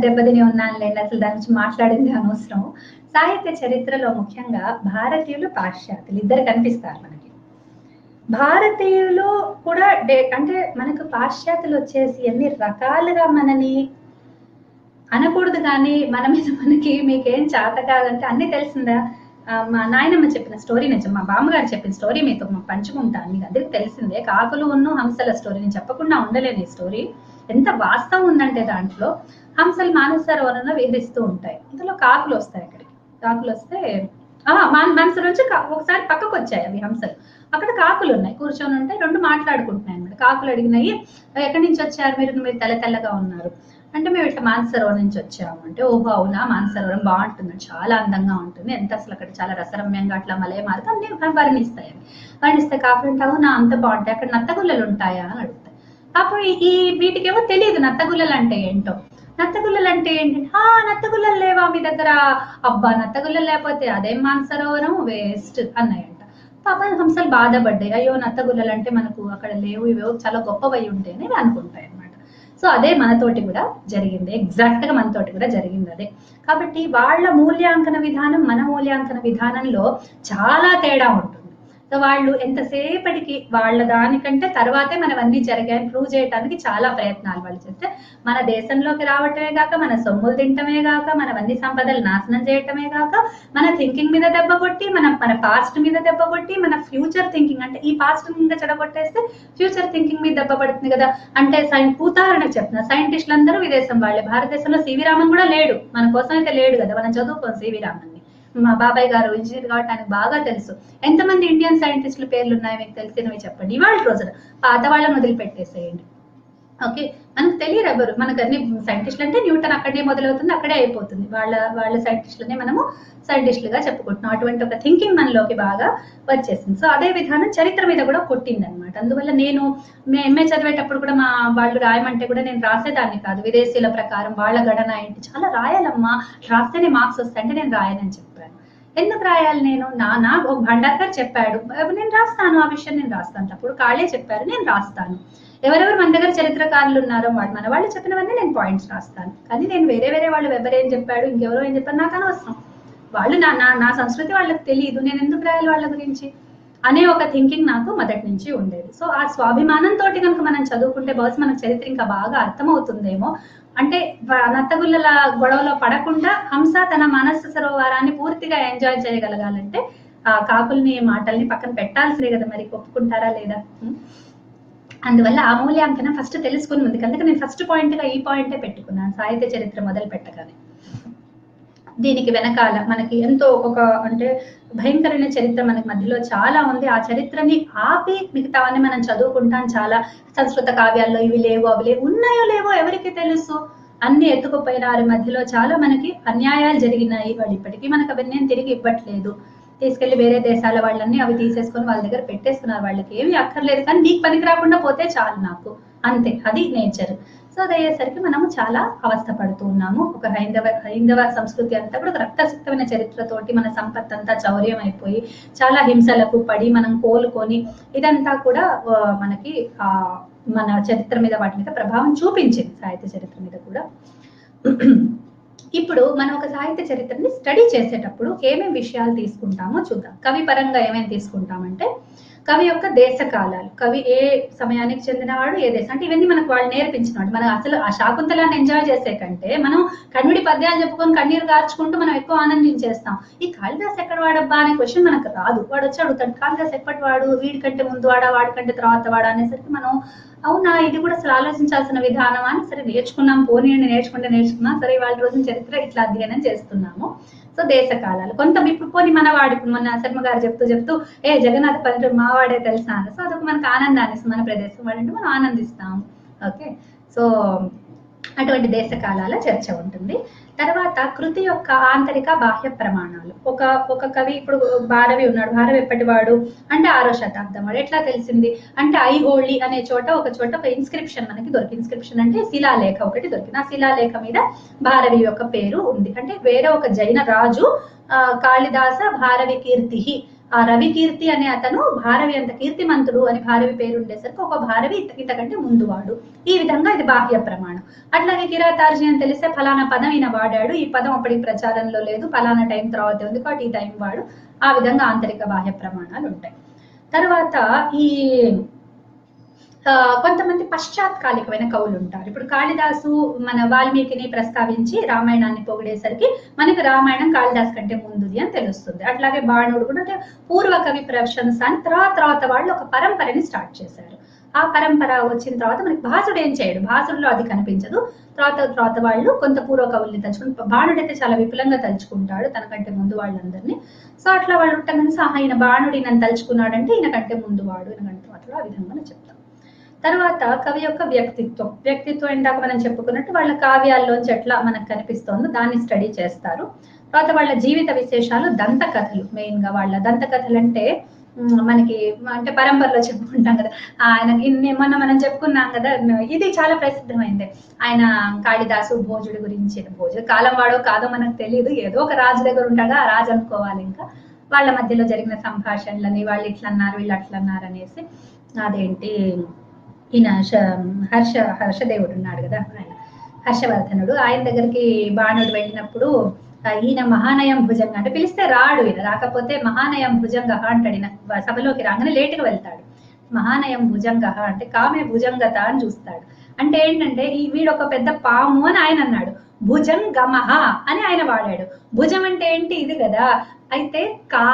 దెబ్బతిని ఉన్నానులేండి, అసలు దాని నుంచి మాట్లాడింది అనవసరం. సాహిత్య చరిత్రలో ముఖ్యంగా భారతీయులు, పాశ్చాత్యులు ఇద్దరు కనిపిస్తారు మనకి. భారతీయులు కూడా అంటే మనకు పాశ్చాత్యులు వచ్చేసి ఎన్ని రకాలుగా మనని అనకూడదు, కానీ మన మీద మనకి మీకేం చేత కాదంటే అన్ని తెలిసిందా. మా నాయనమ్మ చెప్పిన స్టోరీ నుంచి, మా బామ్మగారు చెప్పిన స్టోరీ మీతో పంచుకుంటాను. మీకు అందరికి తెలిసిందే, కాకులు హంసల స్టోరీ. నేను చెప్పకుండా ఉండలేను. ఈ స్టోరీ ఎంత వాస్తవం ఉందంటే దాంట్లో హంసలు మానసరోవరంలో విహరిస్తూ ఉంటాయి. అందులో కాకులు వస్తాయి. అక్కడికి కాకులు వస్తే మనసు నుంచి ఒకసారి పక్కకు వచ్చాయి అవి హంసలు. అక్కడ కాకులు ఉన్నాయి, కూర్చొని ఉంటాయి, 2 మాట్లాడుకుంటున్నాయి అన్నమాట. కాకులు అడిగినాయి, ఎక్కడి నుంచి వచ్చారు మీరు తెల్లగా ఉన్నారు అంటే, మేము ఇట్లా మానసరోవరం నుంచి వచ్చాము అంటే, ఓహో అవునా, మానసరోవరం బాగుంటుంది, చాలా అందంగా ఉంటుంది, ఎంత అసలు అక్కడ చాలా రసరమ్యంగా అట్లా మలయ మారుతా అన్ని వర్ణిస్తాయి. అవి వర్ణిస్తే కాకులు ఉంటావు, నా అంత బాగుంటాయి, అక్కడ నత్తగుల్లలు ఉంటాయా అని అడుగుతాయి. అప్పుడు వీటికేమో తెలియదు నత్తగుల్లలు అంటే ఏంటో. నత్తగుల్లలు అంటే ఏంటి, నత్తగుల్లలు లేవా మీ దగ్గర, అబ్బా నత్తగుల్లలు లేకపోతే అదేం మానసరోవరం వేస్ట్ అన్నాయంట. పాపం హంసలు బాధపడ్డాయి, అయ్యో నత్తగుల్లలు అంటే మనకు అక్కడ లేవు, ఇవేవో చాలా గొప్పవై ఉంటాయి అని అనుకుంటాయి అన్నమాట. సో అదే మనతోటి కూడా జరిగింది, ఎగ్జాక్ట్ గా మనతోటి కూడా జరిగింది అదే. కాబట్టి వాళ్ళ మూల్యాంకన విధానం మన మూల్యాంకన విధానంలో చాలా తేడా ఉంటుంది. సో వాళ్ళు ఎంతసేపటికి వాళ్ళ దానికంటే తర్వాతే మనవన్నీ జరిగాయని ప్రూవ్ చేయడానికి చాలా ప్రయత్నాలు వాళ్ళు చేస్తే, మన దేశంలోకి రావటమే కాక, మన సొమ్ములు తింటమే కాక, మనవన్నీ సంపదలు నాశనం చేయటమే కాక, మన థింకింగ్ మీద దెబ్బ కొట్టి, మన పాస్ట్ మీద దెబ్బ కొట్టి, మన ఫ్యూచర్ థింకింగ్ అంటే ఈ పాస్ట్ ఇంకా చెడగొట్టేస్తే ఫ్యూచర్ థింకింగ్ మీద దెబ్బ పడుతుంది కదా. అంటే ఉదాహరణకు చెప్తున్నా, సైంటిస్టులు అందరూ విదేశం వాళ్ళే. భారతదేశంలో సివి రామన్ కూడా లేడు, మన కోసం అయితే లేడు కదా, మనం చదువుకోం సివి రామన్. మా బాబాయ్ గారు ఇంజనీర్ కాబట్టి ఆయనకు బాగా తెలుసు. ఎంతమంది ఇండియన్ సైంటిస్టుల పేర్లు ఉన్నాయి మీకు తెలిసినవి చెప్పండి. ఇవాళ రోజున పాత వాళ్ళని వదిలిపెట్టేసేయండి, ఓకే, మనకు తెలియరు ఎవరు, మనకు అన్ని సైంటిస్టులు అంటే న్యూటన్ అక్కడే మొదలవుతుంది, అక్కడే అయిపోతుంది, వాళ్ళ సైంటిస్టులనే మనము సైంటిస్టులుగా చెప్పుకుంటున్నాం. అటువంటి ఒక థింకింగ్ మనలోకి బాగా వచ్చేసింది. సో అదే విధానం చరిత్ర మీద కూడా కొట్టింది అనమాట. అందువల్ల నేను ఎంఏ చదివేటప్పుడు కూడా మా వాళ్ళు రాయమంటే కూడా నేను రాసేదాన్ని కాదు. విదేశీయుల ప్రకారం వాళ్ళ గణన ఏంటి, చాలా రాయాలమ్మా, రాస్తేనే మార్క్స్ వస్తాయంటే నేను రాయనని చెప్పాను. ఎందుకు రాయాలి నేను, నా ఒక భండార్కర్ చెప్పాడు నేను రాస్తాను, ఆ విషయం నేను రాస్తాను. అప్పుడు కాళే చెప్పారు నేను రాస్తాను. ఎవరెవరు మన దగ్గర చరిత్రకారులు ఉన్నారో మన వాళ్ళు చెప్పినవన్నీ నేను పాయింట్స్ రాస్తాను. కానీ నేను వేరే వాళ్ళు ఎవరేం చెప్పాడు, ఇంకెవరో ఏం చెప్పారు నాకు అనవసరం. వాళ్ళు నా సంస్కృతి వాళ్ళకి తెలియదు, నేను ఎందుకు రాయాలి వాళ్ళ గురించి అనే ఒక థింకింగ్ నాకు మొదటి నుంచి ఉండేది. సో ఆ స్వాభిమానంతో కనుక మనం చదువుకుంటే బహుశా మనకు చరిత్ర ఇంకా బాగా అర్థమవుతుందేమో. అంటే నత్తగుల్లల గొడవలో పడకుండా హంస తన మనస్సు సరోవరాన్ని పూర్తిగా ఎంజాయ్ చేయగలగాలంటే ఆ కాకుల్ని మాటల్ని పక్కన పెట్టాల్సిందే కదా, మరి ఒప్పుకుంటారా లేదా? అందువల్ల ఆ మూల్యాంకనం ఫస్ట్ తెలుసుకుని ఉంది. కనుక నేను ఫస్ట్ పాయింట్గా ఈ పాయింటే పెట్టుకున్నాను సాహిత్య చరిత్ర మొదలు పెట్టగానే. దీనికి వెనకాల మనకి ఎంతో ఒక అంటే భయంకరమైన చరిత్ర మనకి మధ్యలో చాలా ఉంది. ఆ చరిత్రని ఆపి మిగతావన్నీ మనం చదువుకుంటాం. చాలా సంస్కృత కావ్యాల్లో ఇవి లేవు అవి లేవు, ఉన్నాయో లేవో ఎవరికి తెలుసు. అన్ని ఎత్తుకుపోయినారు, మధ్యలో చాలా మనకి అన్యాయాలు జరిగినాయి. వాళ్ళు ఇప్పటికీ మనకు అవన్నీ తిరిగి ఇవ్వట్లేదు. తీసుకెళ్లి వేరే దేశాల వాళ్ళని అవి తీసేసుకొని వాళ్ళ దగ్గర పెట్టేస్తున్నారు. వాళ్ళకి ఏమి అక్కర్లేదు, కానీ నీకు పనికి రాకుండా పోతే చాలు నాకు, అంతే, అది నేచర్. సో అది అయ్యేసరికి మనము చాలా అవస్థ పడుతూ ఉన్నాము. ఒక హైందవ సంస్కృతి అంతా కూడా రక్తసిక్తమైన చరిత్రతోటి మన సంపత్ అంతా చౌర్యం అయిపోయి చాలా హింసలకు పడి మనం కోలుకొని ఇదంతా కూడా మనకి మన చరిత్ర మీద వాటి మీద ప్రభావం చూపించింది, సాహిత్య చరిత్ర మీద కూడా. ఇప్పుడు మనం ఒక సాహిత్య చరిత్రని స్టడీ చేసేటప్పుడు ఏమేమి విషయాలు తీసుకుంటామో చూద్దాం. కవి పరంగా ఏమేమి తీసుకుంటామంటే కవి యొక్క దేశ కాలాలు, కవి ఏ సమయానికి చెందినవాడు, ఏ దేశం, అంటే ఇవన్నీ మనకు వాళ్ళు నేర్పించినవాడు. మనం అసలు ఆ శాకుంతలాన్ని ఎంజాయ్ చేసే కంటే మనం కన్నుడి పద్యాలు చెప్పుకొని కన్నీరు కార్చుకుంటూ మనం ఎక్కువ ఆనందించేస్తాం. ఈ కాళిదాస్ ఎక్కడ వాడబ్బా అనే క్వశ్చన్ మనకు రాదు. వాడు వచ్చి అడుగుతాడు కాళిదాస్ ఎప్పటి వాడు, వీడికంటే ముందు వాడా, వాడికంటే తర్వాత వాడా అనేసరికి మనం అవునా ఇది కూడా అసలు ఆలోచించాల్సిన విధానం అని సరే నేర్చుకున్నాం, పోనీయండి నేర్చుకున్నాం, సరే వాళ్ళ రోజున చరిత్ర ఇట్లా అధ్యయనం చేస్తున్నాము. సో దేశ కాలాలు కొంత ఇప్పుడు పోనీ మన శర్మ గారు చెప్తూ జగన్నాథ పల్లెటూరు మావాడే తెలుసా అని, సో అదొక మనకు ఆనందాన్ని ఇస్తుంది. మన ప్రదేశం వాడంటే మనం ఆనందిస్తాం. ఓకే, సో అటువంటి దేశ కాలాల చర్చ ఉంటుంది. తర్వాత కృతి యొక్క ఆంతరిక బాహ్య ప్రమాణాలు. ఒక కవి, ఇప్పుడు భారవి ఉన్నాడు, భారవి ఎప్పటివాడు అంటే 6వ శతాబ్దం వాడు. ఎట్లా తెలిసింది అంటే ఐహోళి అనే చోట ఒక ఇన్స్క్రిప్షన్ మనకి దొరికి, ఇన్స్క్రిప్షన్ అంటే శిలాలేఖ ఒకటి దొరికింది. ఆ శిలాలేఖ మీద భారవి యొక్క పేరు ఉంది. అంటే వేరే ఒక జైన రాజు కాళిదాస భారవి కీర్తి, ఆ రవి కీర్తి అనే అతను భారవి అంత కీర్తిమంతుడు అని భారవి పేరు ఉండేసరికి ఒక భారవి ఇంతకంటే ముందువాడు. ఈ విధంగా ఇది బాహ్య ప్రమాణం. అట్లాగే కిరాతార్జుని అని తెలిస్తే ఫలానా పదం ఈయన వాడాడు, ఈ పదం అప్పటికి ప్రచారంలో లేదు, ఫలానా టైం తర్వాత ఉంది కాబట్టి ఈ టైం వాడు. ఆ విధంగా ఆంతరిక బాహ్య ప్రమాణాలు ఉంటాయి. తర్వాత ఈ కొంతమంది పశ్చాత్కాలికమైన కవులు ఉంటారు. ఇప్పుడు కాళిదాసు మన వాల్మీకిని ప్రస్తావించి రామాయణాన్ని పొగిడేసరికి మనకి రామాయణం కాళిదాస్ కంటే ముందుది అని తెలుస్తుంది. అట్లాగే బాణుడు కూడా అంటే పూర్వ కవి ప్రశంస అని తర్వాత వాళ్ళు ఒక పరంపరని స్టార్ట్ చేశారు. ఆ పరంపర వచ్చిన తర్వాత మనకి భాసుడు ఏం చేయడు, భాసుడులో అది కనిపించదు. తర్వాత వాళ్ళు కొంత పూర్వ కవుల్ని తలుచుకుని, బాణుడైతే చాలా విపులంగా తలుచుకుంటాడు తనకంటే ముందు వాళ్ళందరినీ. సో అట్లా వాళ్ళు ఉంటామని ఈయన బాణుడు ఈయన తలుచుకున్నాడంటే ఈయన కంటే ముందు వాడు, ఈయన కంటే అట్లా ఆ విధంగా మనం చెప్తాం. తర్వాత కవి యొక్క వ్యక్తిత్వం ఇందాక మనం చెప్పుకున్నట్టు వాళ్ళ కావ్యాల్లోంచి ఎట్లా మనకు కనిపిస్తోందో దాన్ని స్టడీ చేస్తారు. తర్వాత వాళ్ళ జీవిత విశేషాలు, దంతకథలు మెయిన్ గా. వాళ్ళ దంతకథలు అంటే మనకి అంటే పరంపరలో చెప్పుకుంటాం కదా, ఆయన మొన్న మనం చెప్పుకున్నాం కదా, ఇది చాలా ప్రసిద్ధమైంది. ఆయన కాళిదాసు భోజుడి గురించి, భోజుడు కాలం వాడో కాదో మనకు తెలియదు, ఏదో ఒక రాజు దగ్గర ఉంటాడా ఆ రాజు అనుకోవాలి. ఇంకా వాళ్ళ మధ్యలో జరిగిన సంభాషణలని, వాళ్ళు ఇట్లా అన్నారు వీళ్ళు అట్లా అన్నారు అనేసి, అదేంటి ఈయన హర్షదేవుడు ఉన్నాడు కదా, ఆయన హర్షవర్ధనుడు, ఆయన దగ్గరికి బాణుడు వెళ్ళినప్పుడు ఈయన మహానయం భుజంగ అంటే పిలిస్తే రాడు, ఈయన రాకపోతే మహానయం భుజంగ అంటాడు. ఈయన సభలోకి రాగానే లేటుగా వెళ్తాడు. మహానయం భుజంగ అంటే కామే భుజంగత అని చూస్తాడు. అంటే ఏంటంటే ఈ వీడు ఒక పెద్ద పాము అని ఆయన అన్నాడు, భుజంగమహ అని ఆయన వాడాడు. భుజం అంటే ఏంటి ఇది కదా, అయితే కా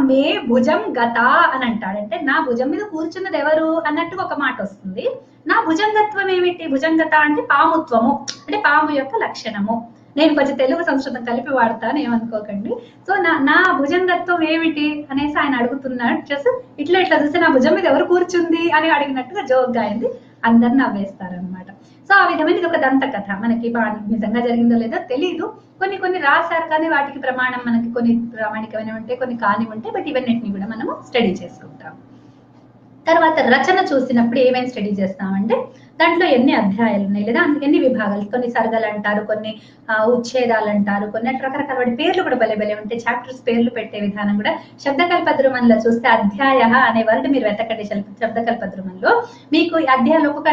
మే భుజం గత అని అంటాడంటే నా భుజం మీద కూర్చున్నది ఎవరు అన్నట్టు ఒక మాట వస్తుంది. నా భుజంగత్వం ఏమిటి, భుజంగత అంటే పాముత్వము, అంటే పాము యొక్క లక్షణము. నేను కొంచెం తెలుగు సంస్కృతం కలిపి వాడతాను, ఏమనుకోకండి. సో నా భుజంగత్వం ఏమిటి అనేసి ఆయన అడుగుతున్నాడు. జస్ట్ ఇట్లా చూస్తే నా భుజం మీద ఎవరు కూర్చుంది అని అడిగినట్టుగా జోక్గా అయింది. అందరు నవ్వేస్తారనమాట. సో ఆ విధమైన ఇది ఒక దంతకథ. మనకి నిజంగా జరిగిందో లేదో తెలియదు, కొన్ని రాశారు కానీ వాటికి ప్రమాణం మనకి కొన్ని ప్రామాణికమైన ఉంటాయి, కొన్ని కాని ఉంటాయి. బట్ ఇవన్నిటిని కూడా మనము స్టడీ చేసుకుంటాం. తర్వాత రచన చూసినప్పుడు ఏమేమి స్టడీ చేస్తామంటే దాంట్లో ఎన్ని అధ్యాయాలు ఉన్నాయి, లేదా ఎన్ని విభాగాలు, కొన్ని సర్గలు అంటారు, కొన్ని ఉచ్ఛేదాలు అంటారు, కొన్ని రకరకాల వాటి పేర్లు కూడా భలే ఉంటాయి. చాప్టర్స్ పేర్లు పెట్టే విధానం కూడా శబ్దకల్పద్రుమంలో చూస్తే అధ్యాయ అనే వర్డ్ మీరు వెతకండి శబ్దకల్పద్రుమంలో, మీకు అధ్యాయంలో ఒక్కొక్క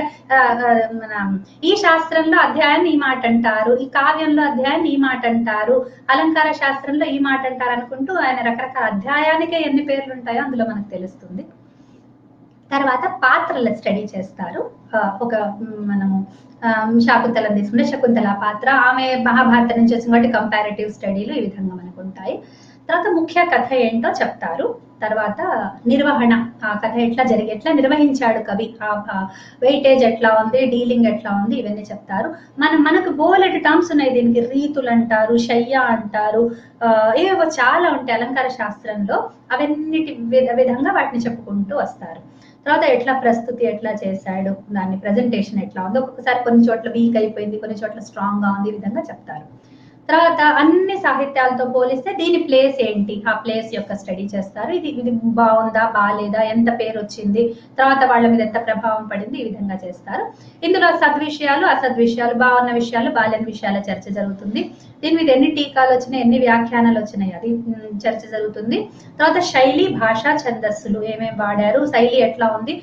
ఈ శాస్త్రంలో అధ్యాయాన్ని ఈ మాట అంటారు, ఈ కావ్యంలో అధ్యాయాన్ని ఈ మాట అంటారు, అలంకార శాస్త్రంలో ఈ మాట అంటారు అనుకుంటూ ఆయన రకరకాల అధ్యాయానికే ఎన్ని పేర్లు ఉంటాయో అందులో మనకు తెలుస్తుంది. తర్వాత పాత్రల స్టడీ చేస్తారు. ఒక మనము శాకుంతలం తీసుకుంటే శకుంతల పాత్ర, ఆమె మహాభారతం నుంచి వచ్చిన వాటి కంపారిటివ్ స్టడీలు ఈ విధంగా మనకు ఉంటాయి. తర్వాత ముఖ్య కథ ఏంటో చెప్తారు. తర్వాత నిర్వహణ, ఆ కథ ఎట్లా నిర్వహించాడు కవి, వెయిటేజ్ ఎట్లా ఉంది, డీలింగ్ ఎట్లా ఉంది, ఇవన్నీ చెప్తారు. మనకు బోలెడు టర్మ్స్ ఉన్నాయి దీనికి, రీతులు అంటారు, శయ్య అంటారు, ఏవో చాలా ఉంటాయి అలంకార శాస్త్రంలో. అవన్నిటి విధంగా వాటిని చెప్పుకుంటూ వస్తారు. తర్వాత ఎట్లా ప్రస్తుతి ఎట్లా చేశాడు, దాన్ని ప్రజెంటేషన్ ఎట్లా ఉంది, ఒక్కొక్కసారి కొన్ని చోట్ల వీక్ అయిపోయింది, కొన్ని చోట్ల స్ట్రాంగ్ గా ఉంది, ఈ విధంగా చెప్తారు. తర్వాత అన్ని సాహిత్యాలతో పోలిస్తే దీని ప్లేస్ ఏంటి, ఆ ప్లేస్ యొక్క స్టడీ చేస్తారు. ఇది బాగుందా బాగాలేదా, ఎంత పేరు వచ్చింది, తర్వాత వాళ్ళ మీద ఎంత ప్రభావం పడింది, ఈ విధంగా చేస్తారు. ఇందులో సద్విషయాలు అసద్విషయాలు, బాగున్న విషయాలు బాలేని విషయాల చర్చ జరుగుతుంది. దీని మీద ఎన్ని టీకాలు వచ్చినాయి, ఎన్ని వ్యాఖ్యానాలు వచ్చినాయి, అది చర్చ జరుగుతుంది. తర్వాత శైలి, భాష, ఛందస్సులు ఏమేమి వాడారు, శైలి ఎట్లా ఉంది,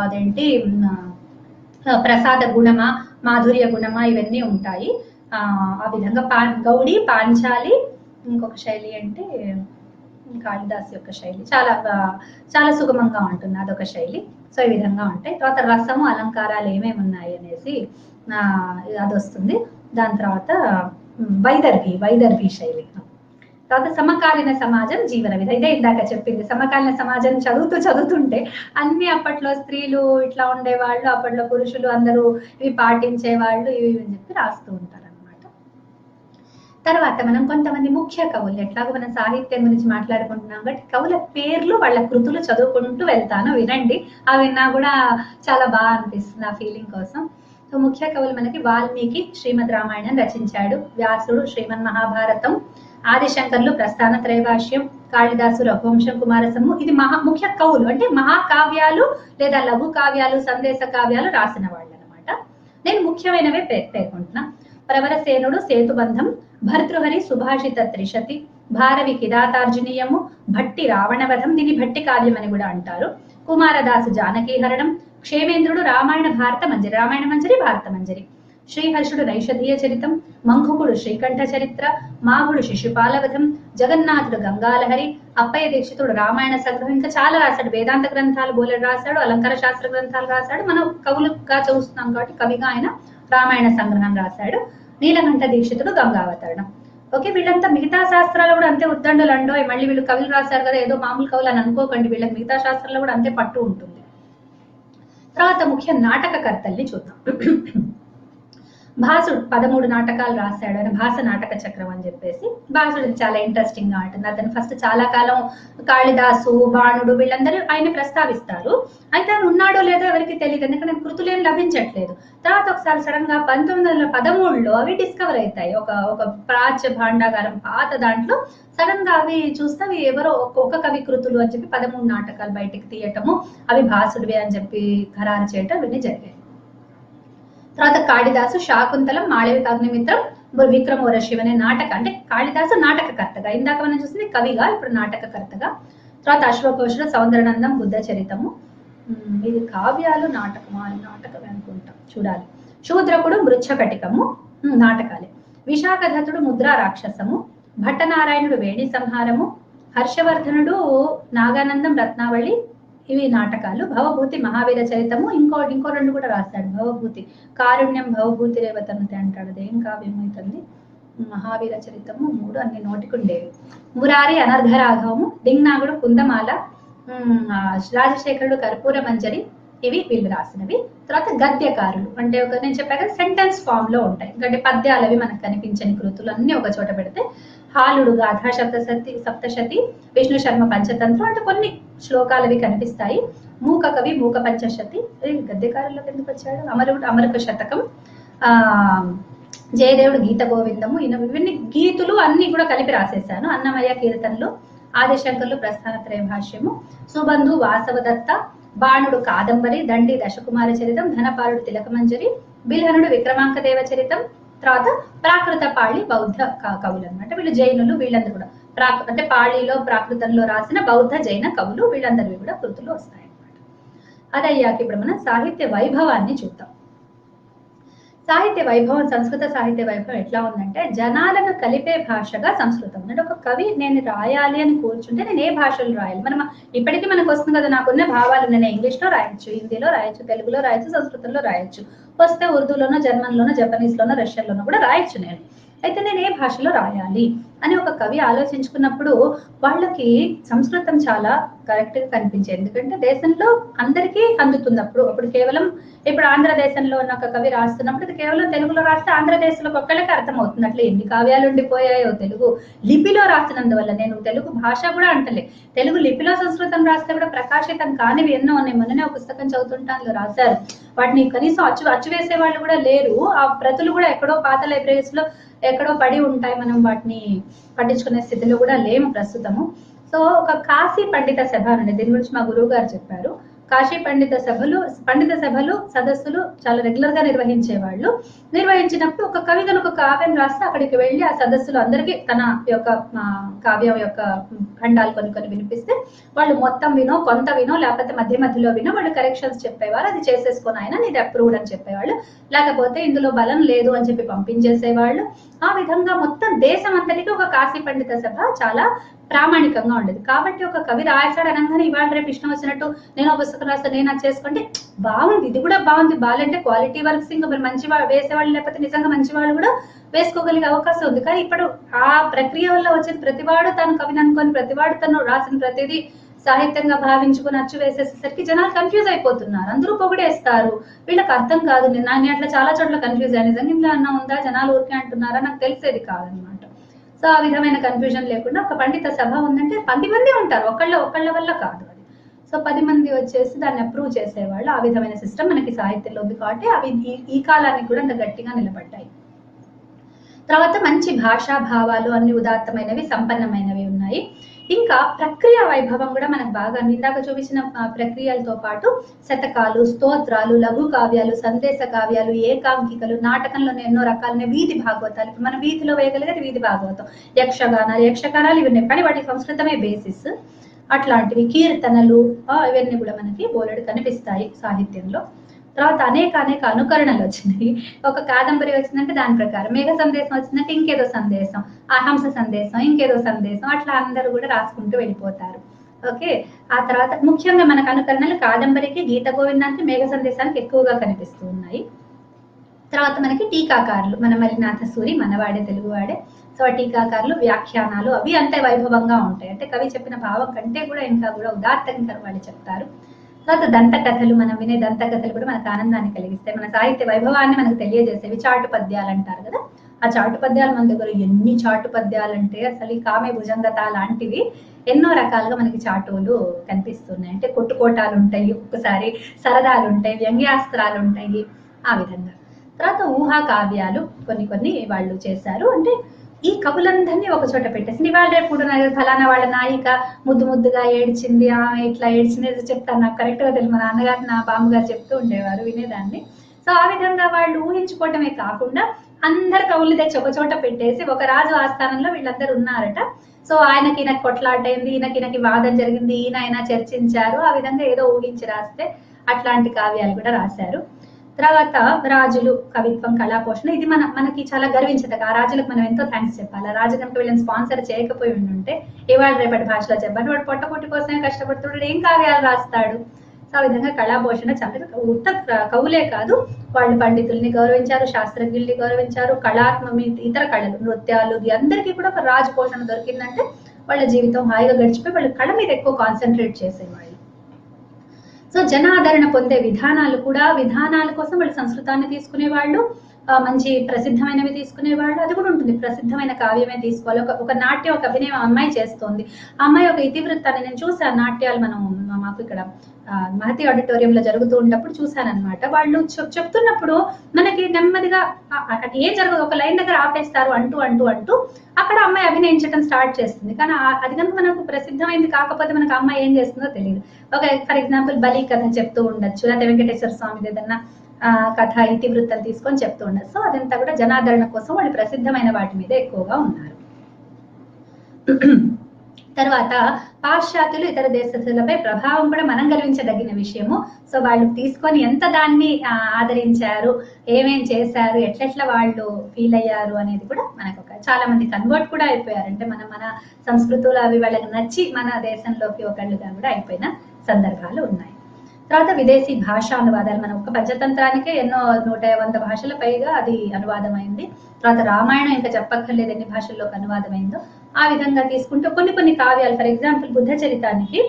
అదేంటి ప్రసాద గుణమా మాధుర్య గుణమా, ఇవన్నీ ఉంటాయి. ఆ విధంగా గౌడి, పాంచాలి, ఇంకొక శైలి అంటే కాళిదాసు యొక్క శైలి చాలా సుగమంగా ఉంటుంది, అదొక శైలి. సో ఈ విధంగా ఉంటాయి. తర్వాత రసము, అలంకారాలు ఏమేమి ఉన్నాయి అనేసి అది వస్తుంది. దాని తర్వాత వైదర్భి శైలి. తర్వాత సమకాలీన సమాజం, జీవన విధ, ఇదే ఇందాక చెప్పింది. సమకాలీన సమాజం చదువుతుంటే అన్ని అప్పట్లో స్త్రీలు ఇట్లా ఉండేవాళ్ళు, అప్పట్లో పురుషులు అందరూ ఇవి పాటించేవాళ్ళు, ఇవి అని చెప్పి రాస్తూ ఉంటారు అనమాట. తర్వాత మనం కొంతమంది ముఖ్య కవులు, ఎట్లాగో మనం సాహిత్యం గురించి మాట్లాడుకుంటున్నాం కాబట్టి కవుల పేర్లు వాళ్ళ కృతులు చదువుకుంటూ వెళ్తాను, వినండి. అవి విన్నా కూడా చాలా బాగా అనిపిస్తుంది ఆ ఫీలింగ్ కోసం. సో ముఖ్య కవులు మనకి వాల్మీకి శ్రీమద్ రామాయణం రచించాడు, వ్యాసుడు శ్రీమన్ మహాభారతం, ఆదిశంకర్లు ప్రస్థాన త్రైభాష్యం, కాళిదాసు రఘువంశం, కుమారసము. ఇది ముఖ్య కవులు అంటే మహాకావ్యాలు లేదా లఘు కావ్యాలు, సందేశ కావ్యాలు రాసిన వాళ్ళు అనమాట. నేను ముఖ్యమైనవే పేర్కొంటున్నా. ప్రవరసేనుడు సేతుబంధం, భర్తృహరి సుభాషిత త్రిశతి, భారవి కిరాతార్జునీయము, భట్టి రావణవధం, దీని భట్టి కావ్యం అని కూడా అంటారు, కుమారదాసు జానకీహరణం, క్షేమేంద్రుడు రామాయణ భారత మంజరి, రామాయణ మంజరి భారత మంజరి, శ్రీహర్షుడు నైషధీయ చరితం, మంకుకుడు శ్రీకంఠ చరిత్ర, మాగుడు శిశుపాలవధం, జగన్నాథుడు గంగాలహరి, అప్పయ్య దీక్షితుడు రామాయణ సంగ్రహం. ఇంకా చాలా రాశాడు, వేదాంత గ్రంథాలు బోలెడు రాశాడు, అలంకార శాస్త్ర గ్రంథాలు రాశాడు. మనం కవులుగా చూస్తున్నాం కాబట్టి కవిగా ఆయన రామాయణ సంగ్రహం రాశాడు. నీలకంఠ దీక్షితుడు గంగావతరణం. ఓకే, వీళ్ళంతా మిగతా శాస్త్రాలు కూడా అంతే ఉద్దండలు అండో, మళ్ళీ వీళ్ళు కవులు రాశారు కదా ఏదో మామూలు కవులు అని అనుకోకండి, వీళ్ళకి మిగతా శాస్త్రాల్లో కూడా అంతే పట్టు ఉంటుంది. తర్వాత ముఖ్య నాటకకర్తల్ని చూద్దాం. భాసుడు 13 నాటకాలు రాశాడు, అని భాస నాటక చక్రం అని చెప్పేసి. భాసుడు చాలా ఇంట్రెస్టింగ్ గా ఉంటుంది. అతను ఫస్ట్ చాలా కాలం కాళిదాసు, బాణుడు వీళ్ళందరూ ఆయన ప్రస్తావిస్తారు. అయితే ఆయన ఉన్నాడో లేదో ఎవరికి తెలియదు, ఎందుకంటే కృతులేం లభించట్లేదు. తర్వాత ఒకసారి సడన్ గా 1913లో అవి డిస్కవర్ అవుతాయి. ఒక ప్రాచ్య భాండాగారం పాత దాంట్లో సడన్ గా అవి చూస్తే అవి ఎవరో ఒక కవి కృతులు అని చెప్పి 13 నాటకాలు బయటకు తీయటము, అవి భాసుడివే అని చెప్పి ఖరారు చేయటం ఇవన్నీ జరిగాయి. తర్వాత కాళిదాసు శాకుంతలం, మాళవిక అగ్నిమిత్రం, విక్రమోర శివ అనే నాటక, అంటే కాళిదాసు నాటకకర్తగా, ఇందాక మనం చూసింది కవిగా, ఇప్పుడు నాటకకర్తగా. తర్వాత అశ్వఘోషుడు సౌందరనందం, బుద్ధ చరితము. ఇది కావ్యాలు నాటకమే అనుకుంటాం, చూడాలి. శూద్రకుడు మృచ్ఛకటికము నాటకాలే. విశాఖదత్తుడు ముద్రా రాక్షసము, భట్టనారాయణుడు వేణి సంహారము, హర్షవర్ధనుడు నాగానందం రత్నావళి, ఇవి నాటకాలు. భవభూతి మహావీర చరితము, ఇంకో 2 కూడా రాశాడు. భవభూతి కారుణ్యం, భవభూతి రేవతనుతి అంటాడు, అదేం కావ్యం అవుతుంది. మహావీర చరితము 3 అన్ని నోటికుండేవి. మురారి అనర్ఘరాఘవము, డింగ్నాగుడు కుందమాల, రాజశేఖరుడు కర్పూర మంజరి, ఇవి వీళ్ళు రాసినవి. తర్వాత గద్యకారులు అంటే నేను చెప్పాక సెంటెన్స్ ఫామ్ లో ఉంటాయి, ఎందుకంటే పద్యాలు అవి మనకు కనిపించని కృతులు అన్ని ఒక చోట పెడితే హాలుడు గాథా సప్తశతి, విష్ణు శర్మ పంచతంత్రం అంటే కొన్ని శ్లోకాలవి కనిపిస్తాయి. మూక కవి మూక పంచశతి, గద్యకారులకు ఎందుకు వచ్చాడు, అమరుక శతకం, జయదేవుడు గీత గోవిందము, ఇవన్నీ గీతులు అన్ని కూడా కలిపి రాసేసాను. అన్నమయ్య కీర్తనలు, ఆదిశంకర్లు ప్రస్థానత్రయ భాష్యము, సుబంధు వాసవదత్త, బాణుడు కాదంబరి, దండి దశకుమార చరితం, ధనపాలుడు తిలకమంజరి, బిల్హనుడు విక్రమాంక దేవ చరితం, తర్వాత ప్రాకృత పాళి బౌద్ధ కవులు అనమాట. వీళ్ళు జైనులు, వీళ్ళందరూ కూడా అంటే పాళిలో ప్రాకృతంలో రాసిన బౌద్ధ జైన కవులు, వీళ్ళందరివి కూడా కృతులు వస్తాయి అనమాట. అదయ్యాక ఇప్పుడు మనం సాహిత్య వైభవాన్ని చూద్దాం. సాహిత్య వైభవం, సంస్కృత సాహిత్య వైభవం ఎట్లా ఉందంటే జనాలను కలిపే భాషగా సంస్కృతం. అంటే ఒక కవి నేను రాయాలి అని కూర్చుంటే నేను ఏ భాషలో రాయాలి, మనం ఇప్పటికీ మనకు వస్తుంది కదా, నాకున్న భావాలు నేను ఇంగ్లీష్లో రాయొచ్చు, హిందీలో రాయొచ్చు, తెలుగులో రాయొచ్చు, సంస్కృతంలో రాయొచ్చు, వస్తే ఉర్దూలోనో, జర్మన్లోనో, జపనీస్లోనో, రష్యన్లోనో కూడా రాయొచ్చు నేను. అయితే నేను ఏ భాషలో రాయాలి అని ఒక కవి ఆలోచించుకున్నప్పుడు వాళ్ళకి సంస్కృతం చాలా కరెక్ట్ గా కనిపించేది. ఎందుకంటే దేశంలో అందరికీ అందుతుంది. అప్పుడు కేవలం ఇప్పుడు ఆంధ్రదేశంలో ఉన్న ఒక కవి రాస్తున్నప్పుడు ఇది కేవలం తెలుగులో రాస్తే ఆంధ్రదేశంలో ఒక్కళ్ళకి అర్థమవుతుంది. అట్లా ఎన్ని కావ్యాలు ఉండిపోయాయో తెలుగు లిపిలో రాసినందువల్ల. నేను తెలుగు భాష కూడా అంటలే, తెలుగు లిపిలో సంస్కృతం రాస్తే కూడా ప్రకాశితం కానివి ఎన్నో ఉన్నాయి. మొన్ననే ఒక పుస్తకం చదువుతుంటాను, రాశారు వాటిని కనీసం అచ్చు వేసే వాళ్ళు కూడా లేరు. ఆ ప్రతులు కూడా ఎక్కడో పాత లైబ్రరీస్ లో ఎక్కడో పడి ఉంటాయి, మనం వాటిని పట్టించుకునే స్థితిలో కూడా లేము ప్రస్తుతము. సో ఒక కాశీ పండిత సభ అండి, దీని గురించి మా గురువు గారు చెప్పారు. కాశీ పండిత సభలు సదస్సులు చాలా రెగ్యులర్ గా నిర్వహించేవాళ్ళు. నిర్వహించినప్పుడు ఒక కవి కనుక కావ్యం రాస్తే అక్కడికి వెళ్ళి ఆ సదస్సులు అందరికీ తన యొక్క కావ్యం యొక్క ఖండాలు కొన్ని వినిపిస్తే వాళ్ళు మొత్తం వినో, కొంత వినో, లేకపోతే మధ్యలో వినో వాళ్ళు కరెక్షన్స్ చెప్పేవారు. అది చేసేసుకొని ఆయన నీది అప్రూవ్డ్ అని చెప్పేవాళ్ళు, లేకపోతే ఇందులో బలం లేదు అని చెప్పి పంపించేసేవాళ్ళు. ఆ విధంగా మొత్తం దేశం అంతటికి ఒక కాశీ పండిత సభ చాలా ప్రామాణికంగా ఉండేది. కాబట్టి ఒక కవి రాశాడు అనగానే ఇవాళ రేపు ఇష్టం వచ్చినట్టు నేను ఒక పుస్తకం రాస్తాను, నేను అది చేసుకుంటే బాగుంది, ఇది కూడా బాగుంది, బాగాలంటే క్వాలిటీ వర్క్స్ ఇంకా మంచి వేసేవాళ్ళు, లేకపోతే నిజంగా మంచి వాళ్ళు కూడా వేసుకోగలిగే అవకాశం ఉంది. కానీ ఇప్పుడు ఆ ప్రక్రియ వల్ల వచ్చేది ప్రతివాడు తను కవిని అనుకొని, ప్రతివాడు తను రాసిన ప్రతిదీ సాహిత్యంగా భావించుకుని అచ్చు వేసేసరికి జనాలు కన్ఫ్యూజ్ అయిపోతున్నారు. అందరూ పొగిడేస్తారు, వీళ్ళకి అర్థం కాదు. నేను అట్లా చాలా చోట్ల కన్ఫ్యూజ్ అయ్యాను, నిజంగా ఇంట్లో అన్న ఉందా, జనాలు ఊరికే అంటున్నారా, నాకు తెలిసేది కాదనమాట. సో ఆ విధమైన కన్ఫ్యూజన్ లేకుండా ఒక పండిత సభ ఉందంటే 10 మంది ఉంటారు, ఒకళ్ళ వల్ల కాదు అది. సో 10 మంది వచ్చేసి దాన్ని అప్రూవ్ చేసేవాళ్ళు. ఆ విధమైన సిస్టమ్ మనకి సాహిత్యంలో ఉంది కాబట్టి అవి ఈ కాలానికి కూడా అంత గట్టిగా నిలబడ్డాయి. తర్వాత మంచి భాషా భావాలు అన్ని ఉదాత్తమైనవి, సంపన్నమైనవి ఉన్నాయి. ఇంకా ప్రక్రియ వైభవం కూడా మనకు బాగా ఇందాక చూపించిన ప్రక్రియలతో పాటు శతకాలు, స్తోత్రాలు, లఘు కావ్యాలు, సందేశ కావ్యాలు, ఏకాంకికలు, నాటకంలోనే ఎన్నో రకాలనే వీధి భాగవతాలు. ఇప్పుడు మన వీధిలో వేయగలిగేది వీధి భాగవతం, యక్షగానాలు ఇవన్నీ, కానీ వాటి సంస్కృతమే బేసిస్. అట్లాంటివి కీర్తనలు ఇవన్నీ కూడా మనకి బోలెడు కనిపిస్తాయి సాహిత్యంలో. తర్వాత అనేక అనుకరణలు వచ్చినాయి. ఒక కాదంబరి వచ్చిందంటే దాని ప్రకారం, మేఘ సందేశం వచ్చిందంటే ఇంకేదో సందేశం, హంస సందేశం ఇంకేదో సందేశం, అట్లా అందరూ కూడా రాసుకుంటూ వెళ్ళిపోతారు. ఓకే, ఆ తర్వాత ముఖ్యంగా మనకు అనుకరణలు కాదంబరికి, గీత గోవిందానికి, మేఘ సందేశానికి ఎక్కువగా కనిపిస్తూ ఉన్నాయి. తర్వాత మనకి టీకాకారులు, మన మలినాథ సూరి మనవాడే, తెలుగువాడే. సో టీకాకారులు, వ్యాఖ్యానాలు అవి అంతే వైభవంగా ఉంటాయి. అంటే కవి చెప్పిన భావం కంటే కూడా ఇంకా కూడా ఉదాత్తంగా వాళ్ళు చెప్తారు. తర్వాత దంతకథలు, మనం వినే దంతకథలు కూడా మనకు ఆనందాన్ని కలిగిస్తాయి, మన సాహిత్య వైభవాన్ని మనకు తెలియజేసేవి. చాటు పద్యాలు అంటారు కదా, ఆ చాటు పద్యాలు మన దగ్గర ఎన్ని చాటు పద్యాలు అంటే అసలు ఈ కామె భుజంగత లాంటివి ఎన్నో రకాలుగా మనకి చాటువులు కనిపిస్తున్నాయి. అంటే కొట్టుకోటాలు ఉంటాయి, ఒక్కొక్కసారి సరదాలు ఉంటాయి, వ్యంగ్యాస్త్రాలు ఉంటాయి, ఆ విధంగా. తర్వాత ఊహా కావ్యాలు కొన్ని వాళ్ళు చేశారు. అంటే ఈ కవులందరినీ ఒక చోట పెట్టేసి ఇవాళ రేపు కూడా ఫలానా వాళ్ళ నాయిక ముద్దుగా ఏడ్చింది, ఆమె ఇట్లా ఏడ్చింది చెప్తాను, నాకు కరెక్ట్ గా తెలియదు, మా నాన్నగారు నా బామ్మగారు చెప్తూ ఉండేవారు, వినేదాన్ని. సో ఆ విధంగా వాళ్ళు ఊహించుకోవటమే కాకుండా అందరు కవులు తెచ్చి ఒక చోట పెట్టేసి ఒక రాజు ఆస్థానంలో వీళ్ళందరూ ఉన్నారట. సో ఈయనకి కొట్లాటైంది, ఈయనకి వాదన జరిగింది, ఈయన చర్చించారు, ఆ విధంగా ఏదో ఊహించి రాస్తే అట్లాంటి కావ్యాలు కూడా రాశారు. తర్వాత రాజులు, కవిత్వం, కళాపోషణ, ఇది మనకి చాలా గర్వించదగ్గ. ఆ రాజులకు మనం ఎంతో థ్యాంక్స్ చెప్పాలి. ఆ రాజు కనుక వీళ్ళని స్పాన్సర్ చేయకపోయి ఉంటే ఇవాళ రేపటి భాషలో చెప్పాలి, వాడు పొట్టపొట్టి కోసమే కష్టపడుతున్నాడు, ఏం కావ్యాలు రాస్తాడు. సో ఆ విధంగా కళాపోషణ చాలా ఉత్త కవులే కాదు, వాళ్ళు పండితుల్ని గౌరవించారు, శాస్త్రజ్ఞుల్ని గౌరవించారు, ఇతర కళలు, నృత్యాలు, అందరికీ కూడా ఒక రాజు పోషణ దొరికిందంటే వాళ్ళ జీవితం హాయిగా గడిచిపోయి వాళ్ళ కళ మీద ఎక్కువ కాన్సన్ట్రేట్ చేసేవాళ్ళు. సో జనాదరణ పొందే విధానాల కోసం వాళ్ళు సంస్కృతాన్ని తీసుకునేవాళ్ళు, మంచి ప్రసిద్ధమైనవి తీసుకునేవాళ్ళు. అది కూడా ఉంటుంది, ప్రసిద్ధమైన కావ్యమే తీసుకోవాలి. ఒక నాట్యం, ఒక అభినయం అమ్మాయి చేస్తోంది, ఆ అమ్మాయి ఒక ఇతివృత్తాన్ని నేను చూసాను. నాట్యాలు మనం మాకు ఇక్కడ మహతి ఆడిటోరియంలో జరుగుతూ ఉన్నప్పుడు చూశానన్నమాట. వాళ్ళు చెప్తున్నప్పుడు మనకి నెమ్మదిగా ఏం జరగదు, ఒక లైన్ దగ్గర ఆపేస్తారు అంటూ అంటూ అంటూ అక్కడ అమ్మాయి అభినయించడం స్టార్ట్ చేస్తుంది. కానీ అది కనుక మనకు ప్రసిద్ధమైంది కాకపోతే మనకు అమ్మాయి ఏం చేస్తుందో తెలియదు. ఒక ఫర్ ఎగ్జాంపుల్ బలి కథ చెప్తూ ఉండొచ్చు, లేకపోతే వెంకటేశ్వర స్వామి ఏదన్నా కథ ఇతివృత్తం తీసుకొని చెప్తూ ఉండదు. సో అదంతా కూడా జనాదరణ కోసం వాళ్ళు ప్రసిద్ధమైన వాటి మీద ఎక్కువగా ఉన్నారు. తర్వాత పాశ్చాత్యులు ఇతర దేశస్తులపై ప్రభావం కూడా మనం గర్వించదగిన విషయము. సో వాళ్ళు తీసుకొని ఎంత దాన్ని ఆదరించారు, ఏమేం చేశారు, ఎట్లెట్లా వాళ్ళు ఫీల్ అయ్యారు అనేది కూడా మనకు చాలా మంది కన్వర్ట్ కూడా అయిపోయారు. అంటే మన సంస్కృతులు అవి వాళ్ళకి నచ్చి మన దేశంలోకి ఒకళ్ళుగా కూడా అయిపోయిన సందర్భాలు ఉన్నాయి. తర్వాత విదేశీ భాషా అనువాదాలు, మనం ఒక పంచతంత్రానికే ఎన్నో 100 భాషల పైగా అది అనువాదమైంది. తర్వాత రామాయణం ఇంకా చెప్పక్కర్లేదు ఎన్ని భాషల్లోకి అనువాదమైందో. ఆ విధంగా తీసుకుంటూ కొన్ని కావ్యాలు, ఫర్ ఎగ్జాంపుల్ బుద్ధ చరితానికి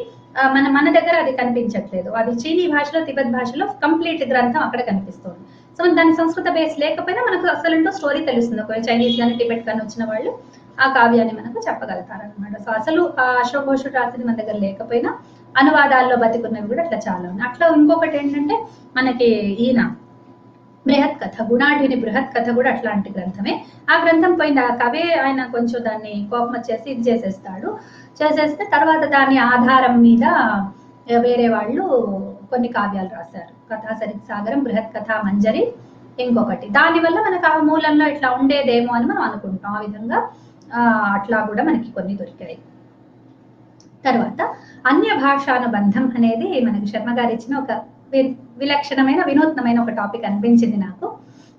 మన దగ్గర అది కనిపించట్లేదు, అది చీనీ భాషలో తిబెత్ భాషలో కంప్లీట్ గ్రంథం అక్కడ కనిపిస్తుంది. సో దాని సంస్కృత బేస్ లేకపోయినా మనకు అసలు స్టోరీ తెలుస్తుంది. ఒకవేళ చైనీస్ కానీ టిబెట్ కానీ వచ్చిన వాళ్ళు ఆ కావ్యాన్ని మనకు చెప్పగలుగుతారు అనమాట. సో అసలు అశోక్ ఘోషుడు రాసింది మన దగ్గర లేకపోయినా అనువాదాల్లో బతికున్నవి కూడా అట్లా చాలా ఉన్నాయి. అట్లా ఇంకొకటి ఏంటంటే మనకి ఈయన బృహత్ కథ, గుణాఢ్యుని బృహత్ కథ కూడా అట్లాంటి గ్రంథమే. ఆ గ్రంథం పోయింది, ఆ కవే ఆయన కొంచెం దాన్ని కోపం వచ్చేసి ఇది చేసేస్తే తర్వాత దాని ఆధారం మీద వేరే వాళ్ళు కొన్ని కావ్యాలు రాశారు. కథా సరిత్ సాగరం, బృహత్ కథా మంజరి, ఇంకొకటి. దానివల్ల మనకు ఆ మూలంలో ఇట్లా ఉండేదేమో అని మనం అనుకుంటాం. ఆ విధంగా అట్లా కూడా మనకి కొన్ని దొరికాయి. తర్వాత అన్య భాషానుబంధం అనేది మనకి శర్మ గారు ఇచ్చిన ఒక విలక్షణమైన వినూత్నమైన ఒక టాపిక్ అనిపించింది నాకు.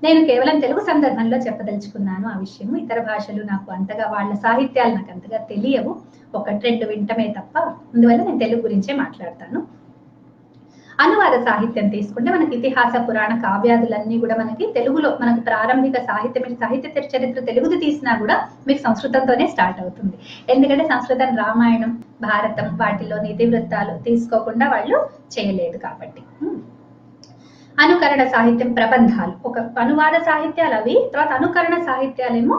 నేను కేవలం తెలుగు సందర్భంలో చెప్పదలుచుకున్నాను ఆ విషయము. ఇతర భాషలు నాకు అంతగా, వాళ్ళ సాహిత్యాలు నాకు అంతగా తెలియవు, 1-2 వింటమే తప్ప. అందువల్ల నేను తెలుగు గురించే మాట్లాడతాను. అనువాద సాహిత్యం తీసుకుంటే మనకి ఇతిహాస పురాణ కావ్యాదులన్నీ కూడా మనకి తెలుగులో, మనకు ప్రారంభిక సాహిత్య చరిత్ర తెలుగుది తీసినా కూడా మీకు సంస్కృతంతోనే స్టార్ట్ అవుతుంది. ఎందుకంటే సంస్కృతం రామాయణం, భారతం వాటిలోని ఇతివృత్తాలు తీసుకోకుండా వాళ్ళు చేయలేదు కాబట్టి. అనుకరణ సాహిత్యం, ప్రబంధాలు, ఒక అనువాద సాహిత్యాలు అవి. తర్వాత అనుకరణ సాహిత్యాలేమో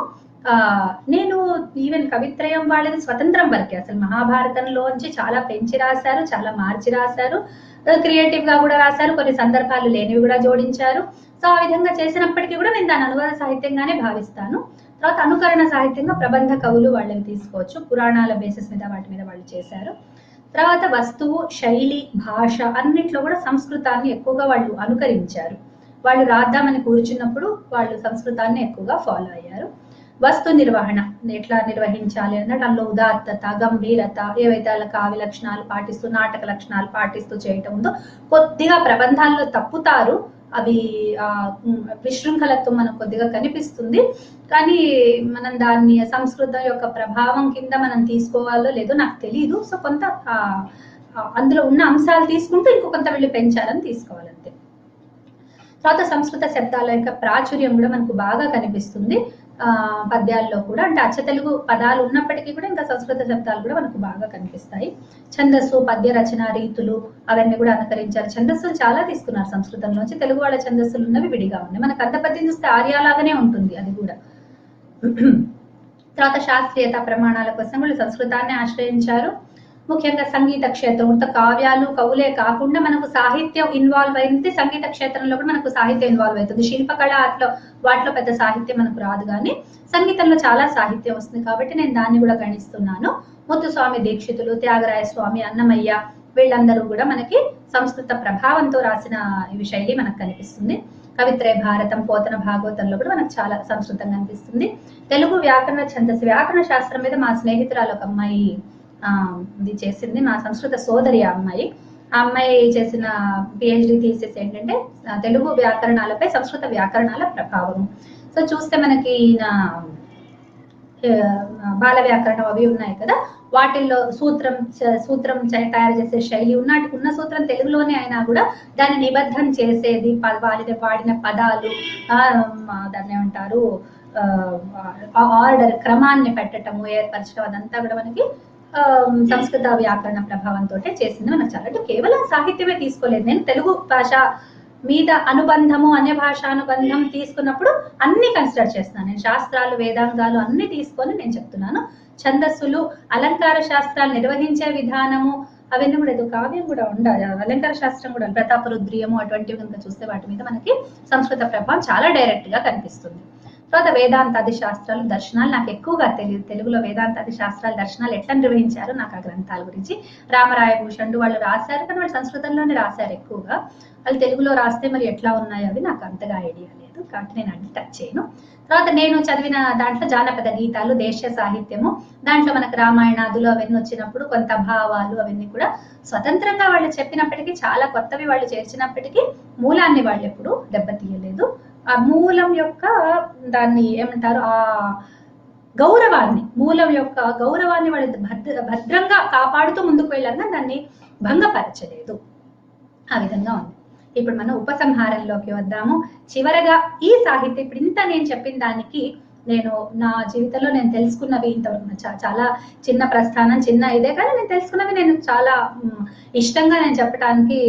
నేను ఈవెన్ కవిత్రయం వాళ్ళది స్వతంత్రం వరకే, అసలు మహాభారతంలోంచి చాలా పెంచి రాశారు, చాలా మార్చి రాశారు, క్రియేటివ్ గా కూడా రాశారు, కొన్ని సందర్భాలు లేనివి కూడా జోడించారు. సో ఆ విధంగా చేసినప్పటికీ కూడా నేను దాని అనువాద సాహిత్యంగానే భావిస్తాను. తర్వాత అనుకరణ సాహిత్యంగా ప్రబంధ కవులు వాళ్ళని తీసుకోవచ్చు, పురాణాల బేసిస్ మీద వాటి మీద వాళ్ళు చేశారు. తర్వాత వస్తువు, శైలి, భాష అన్నిట్లో కూడా సంస్కృతాన్ని ఎక్కువగా వాళ్ళు అనుకరించారు. వాళ్ళు రాద్దామని కూర్చున్నప్పుడు వాళ్ళు సంస్కృతాన్ని ఎక్కువగా ఫాలో అయ్యారు. వస్తు నిర్వహణ ఎట్లా నిర్వహించాలి అన్నట్టు అందులో ఉదాత్తత, గంభీరత, ఏవైతే వాళ్ళ కావ్య లక్షణాలు పాటిస్తూ, నాటక లక్షణాలు పాటిస్తూ చేయటం ఉందో, కొద్దిగా ప్రబంధాల్లో తప్పుతారు, అవి విశృంఖలత్వం మనకు కొద్దిగా కనిపిస్తుంది. కానీ మనం దాన్ని సంస్కృతం యొక్క ప్రభావం కింద మనం తీసుకోవాలో లేదో నాకు తెలియదు. సో కొంత అందులో ఉన్న అంశాలు తీసుకుంటూ ఇంకో కొంత వెళ్ళి పెంచాలని తీసుకోవాలంతే. తర్వాత సంస్కృత శబ్దాల యొక్క ప్రాచుర్యం కూడా మనకు బాగా కనిపిస్తుంది పద్యాల్లో కూడా. అంటే అచ్చ తెలుగు పదాలు ఉన్నప్పటికీ కూడా ఇంకా సంస్కృత శబ్దాలు కూడా మనకు బాగా కనిపిస్తాయి. ఛందస్సు, పద్య రచన రీతులు అవన్నీ కూడా అనుకరించారు. ఛందస్సులు చాలా తీసుకున్నారు సంస్కృతంలోంచి, తెలుగు వాళ్ళ ఛందస్సులు ఉన్నవి విడిగా ఉన్నాయి. మనకు అర్ధపద్యం చూస్తే ఆర్యాలాగానే ఉంటుంది అది కూడా. తర్వాత శాస్త్రీయత ప్రమాణాల కోసం వాళ్ళు సంస్కృతాన్ని ఆశ్రయించారు. ముఖ్యంగా సంగీత క్షేత్రం, కావ్యాలు కవులే కాకుండా మనకు సాహిత్యం ఇన్వాల్వ్ అయింది. సంగీత క్షేత్రంలో కూడా మనకు సాహిత్యం ఇన్వాల్వ్ అవుతుంది. శిల్పకళ వాటిలో పెద్ద సాహిత్యం మనకు రాదు, కానీ సంగీతంలో చాలా సాహిత్యం వస్తుంది కాబట్టి నేను దాన్ని కూడా గణిస్తున్నాను. ముత్తుస్వామి దీక్షితులు, త్యాగరాయ స్వామి, అన్నమయ్య వీళ్ళందరూ కూడా మనకి సంస్కృత ప్రభావంతో రాసిన ఇవి శైలి మనకు కనిపిస్తుంది. కవిత్రయ భారతం, పోతన భాగవతంలో కూడా మనకు చాలా సంస్కృతం కనిపిస్తుంది. తెలుగు వ్యాకరణ ఛందస్సు, వ్యాకరణ శాస్త్రం మీద మా స్నేహితురాలు ఒక అమ్మాయి ఇది చేసింది, మా సంస్కృత సోదరి అమ్మాయి. ఆ అమ్మాయి చేసిన పిహెచ్డి థీసిస్ ఏంటంటే తెలుగు వ్యాకరణాలపై సంస్కృత వ్యాకరణాల ప్రభావం. సో చూస్తే మనకి బాల వ్యాకరణం అవి ఉన్నాయి కదా, వాటిల్లో సూత్రం తయారు చేసే శైలి ఉన్న సూత్రం తెలుగులోనే అయినా కూడా దాన్ని నిబద్ధం చేసేది, వాడిన పదాలు, దాన్ని ఏమంటారు ఆర్డర్, క్రమాన్ని పెట్టటము, ఏర్పరచడం, అదంతా కూడా మనకి సంస్కృత వ్యాకరణ ప్రభావంతో చేసింది మనకు చాలా. అంటే కేవలం సాహిత్యమే తీసుకోలేదు నేను, తెలుగు భాష మీద అనుబంధము, అన్య భాషానుబంధం తీసుకున్నప్పుడు అన్ని కన్సిడర్ చేస్తున్నాను నేను. శాస్త్రాలు, వేదాంగాలు అన్ని తీసుకొని నేను చెప్తున్నాను. ఛందస్సులు, అలంకార శాస్త్రాలు నిర్వహించే విధానము, అవన్నీ కూడా ఏదో కావ్యం కూడా ఉండాలి, అలంకార శాస్త్రం కూడా, ప్రతాపరుద్రియము అటువంటివి కనుక చూస్తే వాటి మీద మనకి సంస్కృత ప్రభావం చాలా డైరెక్ట్ గా కనిపిస్తుంది. తర్వాత వేదాంతాది శాస్త్రాలు, దర్శనాలు నాకు ఎక్కువగా తెలియదు. తెలుగులో వేదాంతాది శాస్త్రాలు, దర్శనాలు ఎట్లా నిర్వహించారో నాకు ఆ గ్రంథాల గురించి. రామరాయ భూషణుడు వాళ్ళు రాశారు, కానీ వాళ్ళు సంస్కృతంలోనే రాశారు ఎక్కువగా. వాళ్ళు తెలుగులో రాస్తే మరి ఎట్లా ఉన్నాయో అవి నాకు అంతగా ఐడియా లేదు, కాబట్టి నేను అంటే టచ్ చేయను. తర్వాత నేను చదివిన దాంట్లో జానపద గీతాలు, దేశ సాహిత్యము, దాంట్లో మనకు రామాయణాదులు అవన్నీ వచ్చినప్పుడు కొంత భావాలు అవన్నీ కూడా స్వతంత్రంగా వాళ్ళు చెప్పినప్పటికీ, చాలా కొత్తవి వాళ్ళు చేర్చినప్పటికీ మూలాన్ని వాళ్ళు ఎప్పుడు దెబ్బతీయలేదు. ఆ మూలం యొక్క దాన్ని ఏమంటారు, ఆ గౌరవాన్ని, మూలం యొక్క గౌరవాన్ని వాళ్ళు భద్రంగా కాపాడుతూ ముందుకు వెళ్ళాక దాన్ని భంగపరచలేదు. ఆ విధంగా ఉంది. ఇప్పుడు మనం ఉపసంహారంలోకి వద్దాము. చివరగా ఈ సాహిత్యం, ఇప్పుడు ఇంత నేను చెప్పిన దానికి నేను నా జీవితంలో నేను తెలుసుకున్నవి ఇంతవరకు చాలా చిన్న ప్రస్థానం, చిన్న ఇదే, కానీ నేను తెలుసుకున్నవి నేను చాలా ఇష్టంగా నేను చెప్పడానికి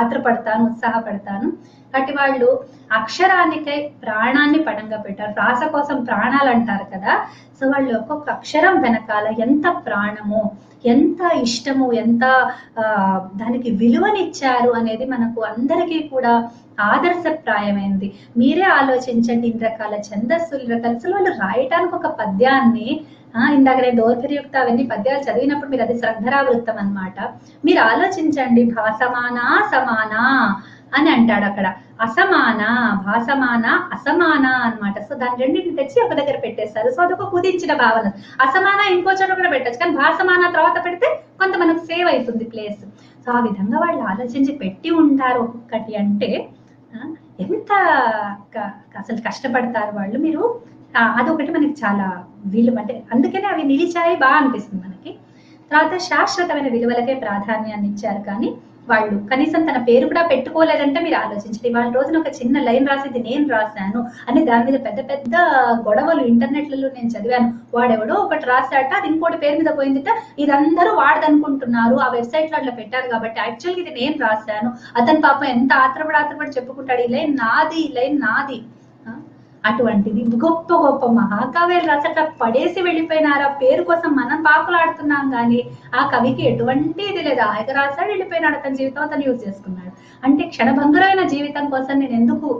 ఆత్రపడతాను, ఉత్సాహపడతాను. కాబట్టి వాళ్ళు అక్షరానికై ప్రాణాన్ని పడంగా పెట్టారు. రాస కోసం ప్రాణాలు అంటారు కదా, సో వాళ్ళు ఒక్కొక్క అక్షరం వెనకాల ఎంత ప్రాణము, ఎంత ఇష్టము, ఎంత దానికి విలువనిచ్చారు అనేది మనకు అందరికీ కూడా ఆదర్శప్రాయమైంది. మీరే ఆలోచించండి, ఇన్ని రకాల ఛందస్సులు, రకాల వాళ్ళు రాయటానికి ఒక పద్యాన్ని, ఇందాక నేను దౌర్భర్యుక్త అవన్నీ పద్యాలు చదివినప్పుడు మీరు అది శ్రద్ధరావృత్తం అన్నమాట. మీరు ఆలోచించండి, భాసమానా సమానా అని అంటాడు అక్కడ, అసమాన, భాసమాన, అసమాన అన్నమాట. సో దాని రెండింటిని తెచ్చి ఒక దగ్గర పెట్టేస్తారు. సో అదొక కుదించిన భావన. అసమాన ఇంకో చోట కూడా పెట్టచ్చు, కానీ భాసమాన తర్వాత పెడితే కొంత మనకు సేవ్ అవుతుంది ప్లేస్. సో ఆ విధంగా వాళ్ళు ఆలోచించి పెట్టి ఉంటారు ఒక్కొక్కటి. అంటే ఎంత అసలు కష్టపడతారు వాళ్ళు. మీరు అదొకటి మనకి చాలా విలువ, అంటే అందుకనే అవి నిలిచాయి, బాగా అనిపిస్తుంది మనకి. తర్వాత శాశ్వతమైన విలువలకే ప్రాధాన్యాన్ని ఇచ్చారు, కానీ వాళ్ళు కనీసం తన పేరు కూడా పెట్టుకోలేదంటే మీరు ఆలోచించండి. వాళ్ళ రోజున ఒక చిన్న లైన్ రాసింది నేను రాశాను అని దాని మీద పెద్ద పెద్ద గొడవలు ఇంటర్నెట్లలో నేను చదివాను. వాడెవడో ఒకటి రాశాట, అది ఇంకోటి పేరు మీద పోయిందిట, ఇది అందరూ వాడదనుకుంటున్నారు, ఆ వెబ్సైట్ లో అట్లా పెట్టారు కాబట్టి యాక్చువల్గా ఇది నేను రాశాను. అతని పాపం ఎంత ఆత్రపడి చెప్పుకుంటాడు, ఈ లైన్ నాది, ఈ లైన్ నాది. అటువంటిది గొప్ప గొప్ప మహాకావ్యాలు రాసి అట్లా పడేసి వెళ్ళిపోయినారు. ఆ పేరు కోసం మనం పాకులాడుతున్నాం, కానీ ఆ కవికి ఎటువంటి ఇది లేదు. ఆయన రాశాడు, వెళ్ళిపోయినాడు, అతని జీవితం అతను యూజ్ చేసుకున్నాడు. అంటే క్షణభంగురమైన జీవితం కోసం నేను ఎందుకు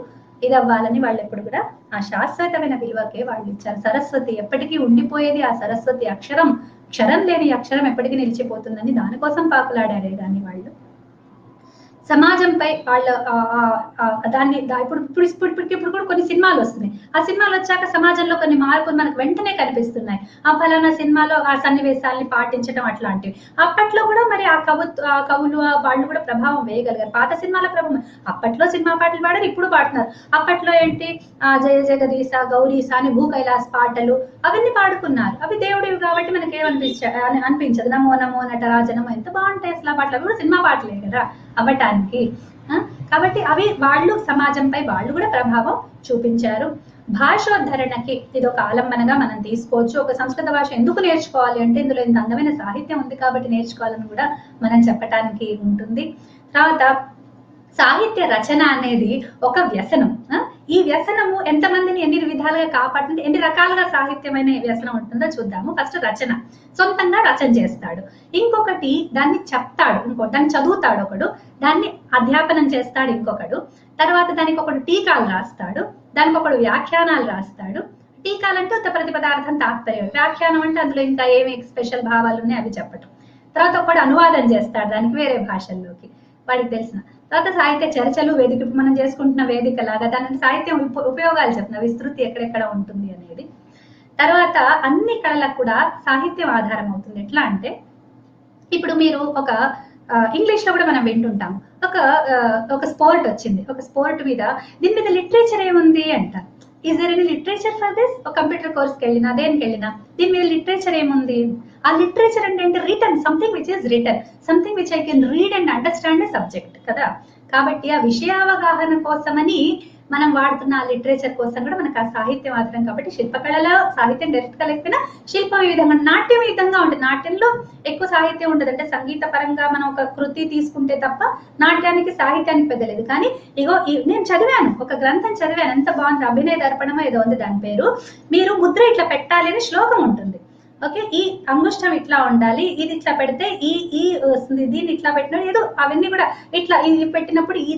ఇది అవ్వాలని వాళ్ళు ఎప్పుడు కూడా ఆ శాశ్వతమైన విలువకే వాళ్ళు ఇచ్చారు. సరస్వతి ఎప్పటికీ ఉండిపోయేది, ఆ సరస్వతి అక్షరం, క్షరం లేని అక్షరం ఎప్పటికీ నిలిచిపోతుందని దానికోసం పాకులాడారే కానీ వాళ్ళు సమాజంపై వాళ్ళ దాన్ని ఇప్పుడు కూడా కొన్ని సినిమాలు వస్తున్నాయి. ఆ సినిమాలు వచ్చాక సమాజంలో కొన్ని మార్పులు మనకు వెంటనే కనిపిస్తున్నాయి. ఆ ఫలానా సినిమాలో ఆ సన్నివేశాలని పాటించడం అట్లాంటివి. అప్పట్లో కూడా మరి ఆ కవులు వాళ్ళు కూడా ప్రభావం వేయగలిగారు. పాత సినిమాల ప్రభావం, అప్పట్లో సినిమా పాటలు పాడారు, ఇప్పుడు పాడుతున్నారు. అప్పట్లో ఏంటి, జయ జగదీశ, గౌరీస అని భూ కైలాస్ పాటలు అవన్నీ పాడుకున్నారు. అవి దేవుడివి కాబట్టి మనకి అనిపించదు. నమో నమో నటరాజనమో ఎంత బాగుంటాయి అసలు ఆ పాటలు. అవి కూడా సినిమా పాటలే కదా అవ్వటానికి. కాబట్టి అవి వాళ్ళు సమాజంపై వాళ్ళు కూడా ప్రభావం చూపించారు. భాషోద్ధరణకి ఇది ఒక ఆలంబనగా మనం తీసుకోవచ్చు. ఒక సంస్కృత భాష ఎందుకు నేర్చుకోవాలి అంటే ఇందులో ఇంత అందమైన సాహిత్యం ఉంది కాబట్టి నేర్చుకోవాలని కూడా మనం చెప్పటానికి ఉంటుంది. తర్వాత సాహిత్య రచన అనేది ఒక వ్యసనం. ఈ వ్యసనము ఎంతమందిని ఎన్ని విధాలుగా కాపాడుతుంది, ఎన్ని రకాలుగా సాహిత్యమైన వ్యసనం ఉంటుందో చూద్దాము. ఫస్ట్ రచన, సొంతంగా రచన చేస్తాడు. ఇంకొకటి దాన్ని చెప్తాడు, దాన్ని చదువుతాడు ఒకడు, దాన్ని అధ్యాపనం చేస్తాడు ఇంకొకడు. తర్వాత దానికి ఒకడు టీకాలు రాస్తాడు, దానికి ఒకడు వ్యాఖ్యానాలు రాస్తాడు. టీకాలంటే ఉత్త ప్రతిపదార్థం తాత్పర్యం, వ్యాఖ్యానం అంటే అందులో ఇంకా ఏమి స్పెషల్ భావాలు ఉన్నాయి అవి చెప్పటం. తర్వాత ఒకడు అనువాదం చేస్తాడు దానికి వేరే భాషల్లోకి వాడికి తెలిసిన. తర్వాత సాహిత్య చర్చలు, వేదిక మనం చేసుకుంటున్న వేదిక లాగా దాని సాహిత్యం ఉపయోగాలు చెప్తున్నా, విస్తృతి ఎక్కడెక్కడ ఉంటుంది అనేది. తర్వాత అన్ని కళలకు కూడా సాహిత్యం ఆధారం అవుతుంది. ఎట్లా అంటే ఇప్పుడు మీరు ఒక ఇంగ్లీష్ లో కూడా మనం వింటుంటాం, ఒక స్పోర్ట్ వచ్చింది, ఒక స్పోర్ట్ మీద దీని మీద లిటరేచర్ ఏముంది అంటారు. Is there any literature for this? ఒక కంప్యూటర్ కోర్స్కి వెళ్ళినా దేనికి వెళ్ళినా దీని మీద లిటరేచర్ ఏముంది? ఆ లిటరేచర్ అంటే return, something which is return, something which I can read and understand a subject కదా. కాబట్టి ఆ విషయావగాహన కోసమని మనం వాడుతున్న ఆ లిటరేచర్ కోసం కూడా మనకు ఆ సాహిత్యం అవసరం. కాబట్టి శిల్పకళలో సాహిత్యం డైరెక్ట్ గా లేకపోయినా శిల్పం ఈ విధంగా, నాట్యం ఈ విధంగా ఉంటుంది. నాట్యంలో ఎక్కువ సాహిత్యం ఉంటుంది, అంటే సంగీత పరంగా మనం ఒక కృతి తీసుకుంటే తప్ప నాట్యానికి సాహిత్యానికి పెద్దలేదు. కానీ ఇగో నేను చదివాను, ఒక గ్రంథం చదివాను, ఎంత బాగుంది, అభినయ దర్పణమో ఏదో ఉంది దాని పేరు. మీరు ముద్ర ఇట్లా పెట్టాలి అని శ్లోకం ఉంటుంది. ఓకే, ఈ అంగుష్టం ఇట్లా ఉండాలి, ఇది ఇట్లా పెడితే ఈ ఈ దీన్ని ఇట్లా పెట్టిన ఏదో అవన్నీ కూడా ఇట్లా ఇది పెట్టినప్పుడు ఈ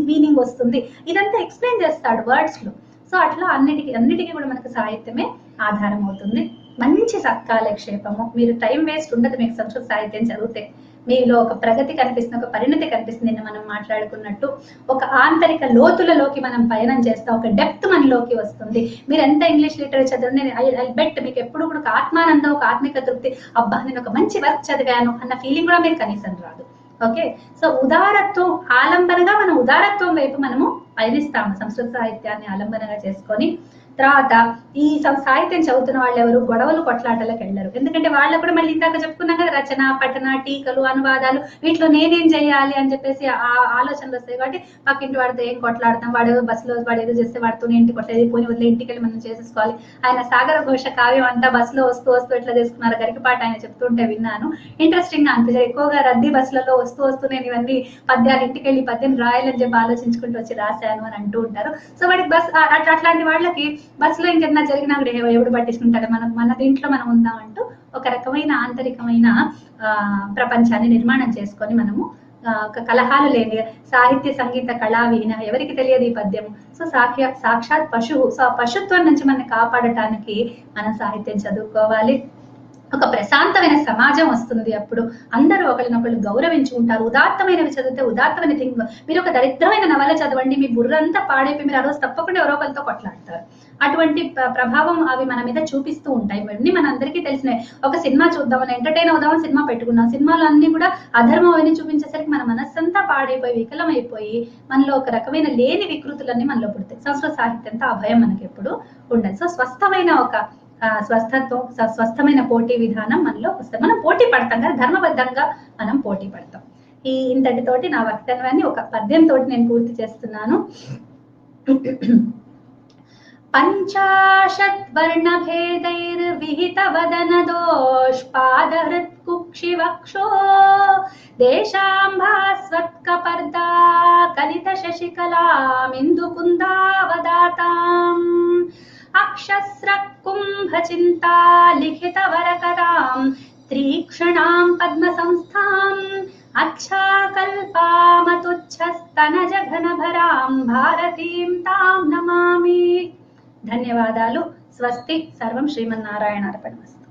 మీనింగ్ వస్తుంది, ఇదంతా ఎక్స్ప్లెయిన్ చేస్తాడు వర్డ్స్ లో. సో అట్లా అన్నిటికీ కూడా మనకు సాహిత్యమే ఆధారం అవుతుంది. మంచి కాలక్షేపము, మీరు టైం వేస్ట్ ఉండదు మీకు సంస్కృత సాహిత్యం చదివితే. మీలో ఒక ప్రగతి కనిపిస్తుంది, ఒక పరిణతి కనిపిస్తుంది. నిన్న మనం మాట్లాడుకున్నట్టు ఒక ఆంతరిక లోతులలోకి మనం పయనం చేస్తాం, ఒక డెప్త్ మనలోకి వస్తుంది. మీరు ఎంత ఇంగ్లీష్ లిటరేచర్ చదివిన ఐ బెట్ మీకు ఎప్పుడు కూడా ఒక ఆత్మానందం, ఒక ఆత్మిక తృప్తి, అబ్బా నేను ఒక మంచి వర్క్ చదివాను అన్న ఫీలింగ్ కూడా మీరు కనీసం రాదు. ఓకే, సో ఉదారత్వం ఆలంబనగా మనం ఉదారత్వం వైపు మనము పయనిస్తాము సంస్కృత సాహిత్యాన్ని ఆలంబనగా చేసుకొని. తర్వాత ఈ సాహిత్యం చదువుతున్న వాళ్ళు ఎవరు గొడవలు కొట్లాటలకు వెళ్ళరు, ఎందుకంటే వాళ్ళకు కూడా మళ్ళీ ఇందాక చెప్పుకున్నాం కదా, రచన, పఠన, టీకలు, అనువాదాలు, వీటిలో నేనేం చేయాలి అని చెప్పేసి ఆ ఆలోచనలు వస్తాయి. కాబట్టి పక్కింటి వాడితో ఏం కొట్లాడతాం, వాడు బస్సులో వాడు ఏదో చేస్తే వాడితో ఇంటికి కొట్టలేదు, పోనీ వదిలే ఇంటికి వెళ్ళి మనం చేసేసుకోవాలి. ఆయన సాగర ఘోష కావ్యం అంతా బస్సులో వస్తూ వస్తూ ఎట్లా చేసుకున్నారు గరికపాట ఆయన చెప్తుంటే విన్నాను, ఇంట్రెస్టింగ్ గా అనిపించారు. ఎక్కువగా రద్దీ బస్సులలో వస్తూ నేను ఇవన్నీ పద్యాలు ఇంటికి వెళ్ళి పద్యం రాయాలని చెప్పి ఆలోచించుకుంటూ వచ్చి రాశాను అని అంటూ ఉంటారు. సో వాడికి బస్ అట్లాంటి వాళ్ళకి బస్సులో ఇంకేదైనా జరిగినా కూడా ఎవడు పట్టించుకుంటాడు, మన దీంట్లో మనం ఉందాం అంటూ ఒక రకమైన ఆంతరికమైన ప్రపంచాన్ని నిర్మాణం చేసుకొని మనము ఒక కలహాలు లేని సాహిత్య సంగీత కళావీన, ఎవరికి తెలియదు ఈ పద్యం. సో సాక్షాత్ పశువు, సో ఆ పశుత్వం నుంచి మనం కాపాడటానికి మనం సాహిత్యం చదువుకోవాలి. ఒక ప్రశాంతమైన సమాజం వస్తుంది, అప్పుడు అందరూ ఒకరినొకరు గౌరవించుకుంటారు. ఉదాత్తమైనవి చదివితే ఉదాత్తమైన థింగ్. మీరు ఒక దరిద్రమైన నవల చదవండి, మీ బుర్రంతా పాడైపోయి మీరు ఆ రోజు తప్పకుండా ఎవరో ఒకరితో కొట్లాడతారు. అటువంటి ప్రభావం అవి మన మీద చూపిస్తూ ఉంటాయి. ఇవన్నీ మన అందరికీ తెలిసినవి. ఒక సినిమా చూద్దామని ఎంటర్టైన్ అవుదామని సినిమా పెట్టుకున్నాం, సినిమాలు అన్ని కూడా అధర్మం అవన్నీ చూపించేసరికి మన మనస్సంతా పాడైపోయి వికలమైపోయి మనలో ఒక రకమైన లేని వికృతులన్నీ మనలో పుడతాయి. సంస్కృత సాహిత్యంతో ఆ భయం మనకి ఎప్పుడు ఉండదు. సో స్వస్థమైన ఒక స్వస్థమైన పోటీ విధానం మనలో వస్తుంది. మనం పోటీ పడతాం కదా, ధర్మబద్ధంగా మనం పోటీ పడతాం. ఇంతటితోటి నా వక్తవ్యాన్ని ఒక పద్యంతో నేను పూర్తి చేస్తున్నాను. పంచాశత్ వర్ణ భేదైర్విహిత వదన దోష్పాదహృత్ కుక్షివక్షో దేశాంభాస్వత్కపర్దా కలిత శశికలామిందుకుందావదాతాం అక్షస్ర కుంభచింతా లిఖిత వరకరాం త్రీక్షణాం పద్మ సంస్థాం అచ్ఛాకల్పామతుచ్ఛస్తనజ ఘనభరాం భారతీం తాం నమామి. ధన్యవాదాలు. స్వస్తి. సర్వం శ్రీమన్నారాయణార్పణమస్తు.